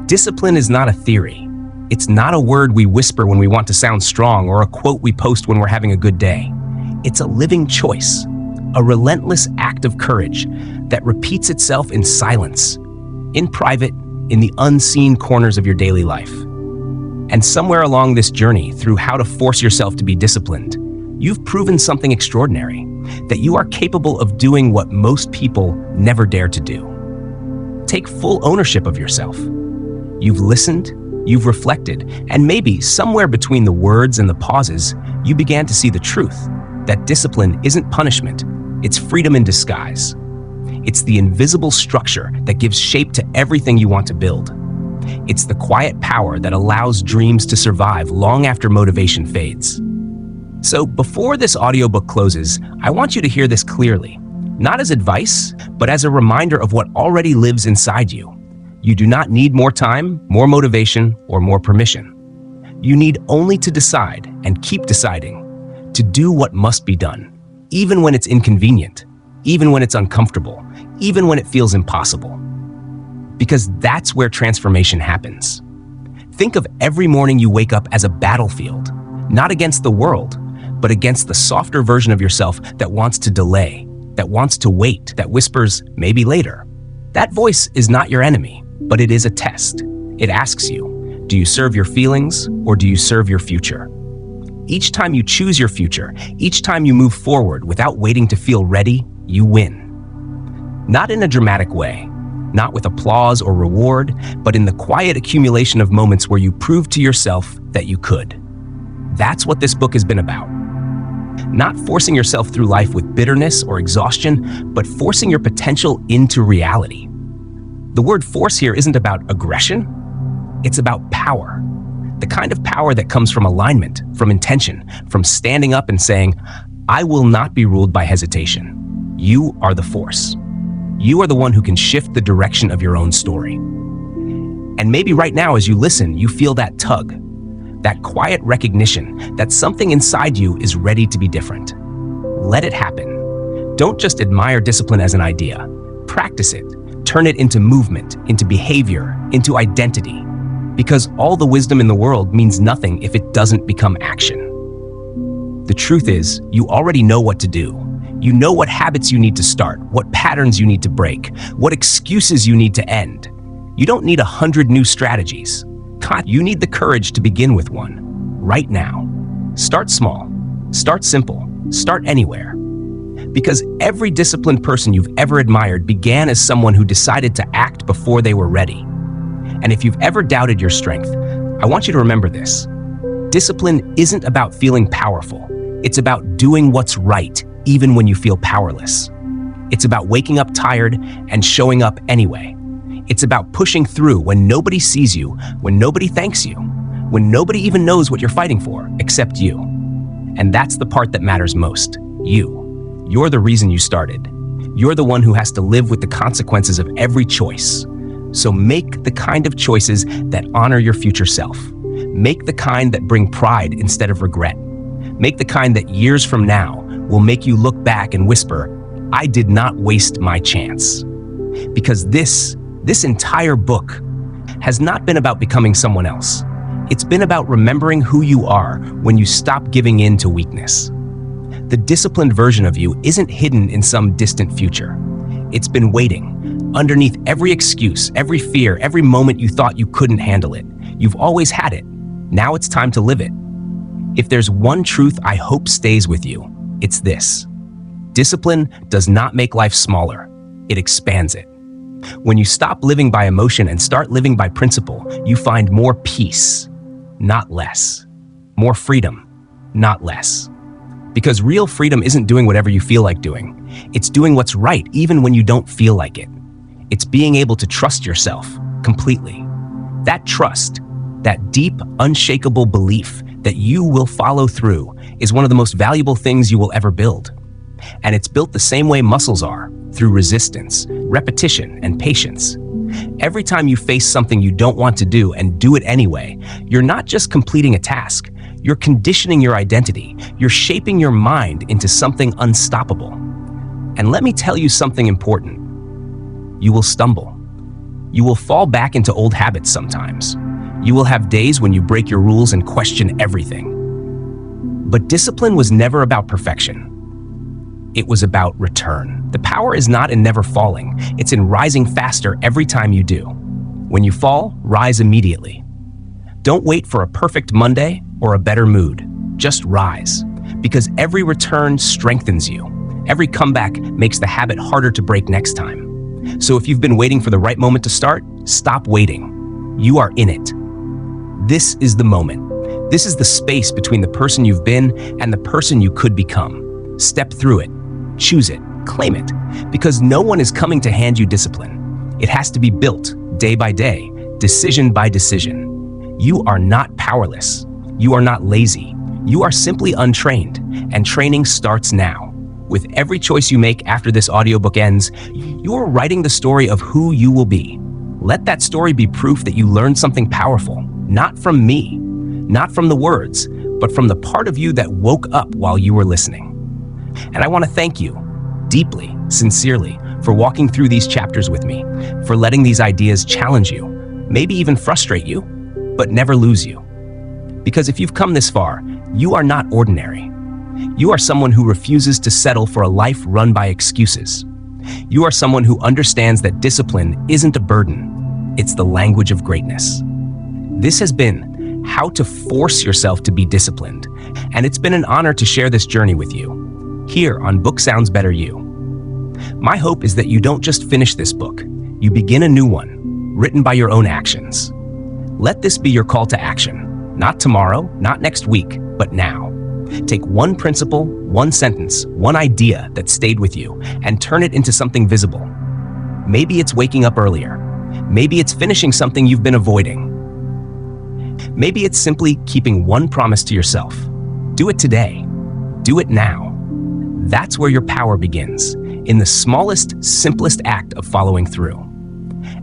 Discipline is not a theory. It's not a word we whisper when we want to sound strong or a quote we post when we're having a good day. It's a living choice, a relentless act of courage that repeats itself in silence, in private, in the unseen corners of your daily life. And somewhere along this journey through how to force yourself to be disciplined, you've proven something extraordinary, that you are capable of doing what most people never dare to do. Take full ownership of yourself. You've listened, you've reflected, and maybe somewhere between the words and the pauses, you began to see the truth, that discipline isn't punishment, it's freedom in disguise. It's the invisible structure that gives shape to everything you want to build. It's the quiet power that allows dreams to survive long after motivation fades. So before this audiobook closes, I want you to hear this clearly, not as advice, but as a reminder of what already lives inside you. You do not need more time, more motivation, or more permission. You need only to decide and keep deciding to do what must be done, even when it's inconvenient, even when it's uncomfortable, even when it feels impossible. Because that's where transformation happens. Think of every morning you wake up as a battlefield, not against the world, but against the softer version of yourself that wants to delay, that wants to wait, that whispers, maybe later. That voice is not your enemy, but it is a test. It asks you, do you serve your feelings or do you serve your future? Each time you choose your future, each time you move forward without waiting to feel ready, you win. Not in a dramatic way, not with applause or reward, but in the quiet accumulation of moments where you prove to yourself that you could. That's what this book has been about. Not forcing yourself through life with bitterness or exhaustion, but forcing your potential into reality. The word force here isn't about aggression, it's about power. The kind of power that comes from alignment, from intention, from standing up and saying, I will not be ruled by hesitation. You are the force. You are the one who can shift the direction of your own story. And maybe right now as you listen, you feel that tug, that quiet recognition that something inside you is ready to be different. Let it happen. Don't just admire discipline as an idea. Practice it. Turn it into movement, into behavior, into identity. Because all the wisdom in the world means nothing if it doesn't become action. The truth is, you already know what to do. You know what habits you need to start, what patterns you need to break, what excuses you need to end. You don't need 100 new strategies. You need the courage to begin with one, right now. Start small, start simple, start anywhere. Because every disciplined person you've ever admired began as someone who decided to act before they were ready. And if you've ever doubted your strength, I want you to remember this. Discipline isn't about feeling powerful. It's about doing what's right, even when you feel powerless. It's about waking up tired and showing up anyway. It's about pushing through when nobody sees you, when nobody thanks you, when nobody even knows what you're fighting for, except you. And that's the part that matters most, you. You're the reason you started. You're the one who has to live with the consequences of every choice. So make the kind of choices that honor your future self. Make the kind that bring pride instead of regret. Make the kind that years from now will make you look back and whisper, I did not waste my chance. Because this entire book has not been about becoming someone else. It's been about remembering who you are when you stop giving in to weakness. The disciplined version of you isn't hidden in some distant future. It's been waiting, underneath every excuse, every fear, every moment you thought you couldn't handle it. You've always had it. Now it's time to live it. If there's one truth I hope stays with you, it's this. Discipline does not make life smaller, it expands it. When you stop living by emotion and start living by principle, you find more peace, not less. More freedom, not less. Because real freedom isn't doing whatever you feel like doing. It's doing what's right even when you don't feel like it. It's being able to trust yourself completely. That trust, that deep, unshakable belief that you will follow through is one of the most valuable things you will ever build. And it's built the same way muscles are, through resistance, repetition, and patience. Every time you face something you don't want to do and do it anyway, you're not just completing a task, you're conditioning your identity, you're shaping your mind into something unstoppable. And let me tell you something important. You will stumble. You will fall back into old habits sometimes. You will have days when you break your rules and question everything. But discipline was never about perfection. It was about return. The power is not in never falling. It's in rising faster every time you do. When you fall, rise immediately. Don't wait for a perfect Monday or a better mood. Just rise. Because every return strengthens you. Every comeback makes the habit harder to break next time. So if you've been waiting for the right moment to start, stop waiting. You are in it. This is the moment. This is the space between the person you've been and the person you could become. Step through it. Choose it. Claim it. Because no one is coming to hand you discipline. It has to be built day by day, decision by decision. You are not powerless. You are not lazy. You are simply untrained, and training starts now. With every choice you make after this audiobook ends, you're writing the story of who you will be. Let that story be proof that you learned something powerful, not from me, not from the words, but from the part of you that woke up while you were listening. And I want to thank you, deeply, sincerely, for walking through these chapters with me, for letting these ideas challenge you, maybe even frustrate you, but never lose you. Because if you've come this far, you are not ordinary. You are someone who refuses to settle for a life run by excuses. You are someone who understands that discipline isn't a burden, it's the language of greatness. This has been How to Force Yourself to Be Disciplined, and it's been an honor to share this journey with you, here on Book Sounds Better You. My hope is that you don't just finish this book, you begin a new one, written by your own actions. Let this be your call to action, not tomorrow, not next week, but now. Take one principle, one sentence, one idea that stayed with you, and turn it into something visible. Maybe it's waking up earlier. Maybe it's finishing something you've been avoiding. Maybe it's simply keeping one promise to yourself. Do it today. Do it now. That's where your power begins, in the smallest, simplest act of following through.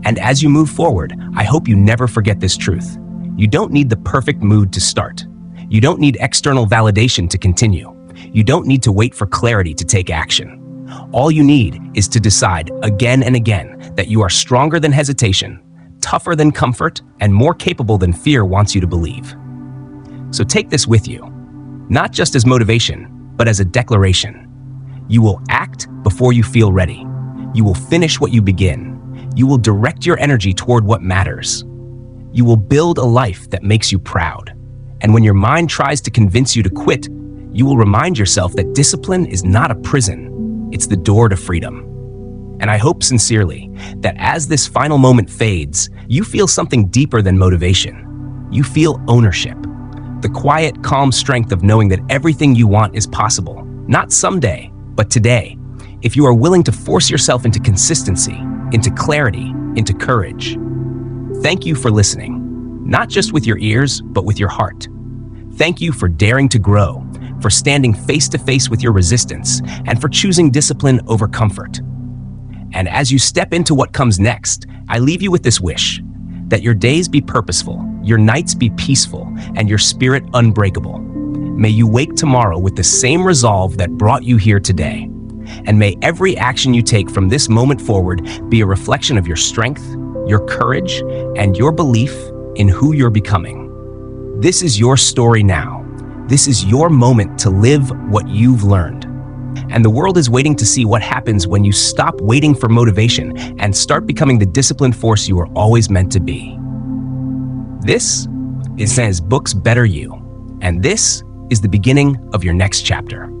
And as you move forward, I hope you never forget this truth. You don't need the perfect mood to start. You don't need external validation to continue. You don't need to wait for clarity to take action. All you need is to decide again and again that you are stronger than hesitation, tougher than comfort, and more capable than fear wants you to believe. So take this with you, not just as motivation, but as a declaration. You will act before you feel ready. You will finish what you begin. You will direct your energy toward what matters. You will build a life that makes you proud. And when your mind tries to convince you to quit, you will remind yourself that discipline is not a prison. It's the door to freedom. And I hope sincerely that as this final moment fades, you feel something deeper than motivation. You feel ownership. The quiet, calm strength of knowing that everything you want is possible, not someday, but today, if you are willing to force yourself into consistency, into clarity, into courage. Thank you for listening, not just with your ears, but with your heart. Thank you for daring to grow, for standing face to face with your resistance, and for choosing discipline over comfort. And as you step into what comes next, I leave you with this wish, that your days be purposeful, your nights be peaceful, and your spirit unbreakable. May you wake tomorrow with the same resolve that brought you here today. And may every action you take from this moment forward be a reflection of your strength, your courage, and your belief in who you're becoming. This is your story now. This is your moment to live what you've learned. And the world is waiting to see what happens when you stop waiting for motivation and start becoming the disciplined force you were always meant to be. This is Books Better You, and this is the beginning of your next chapter.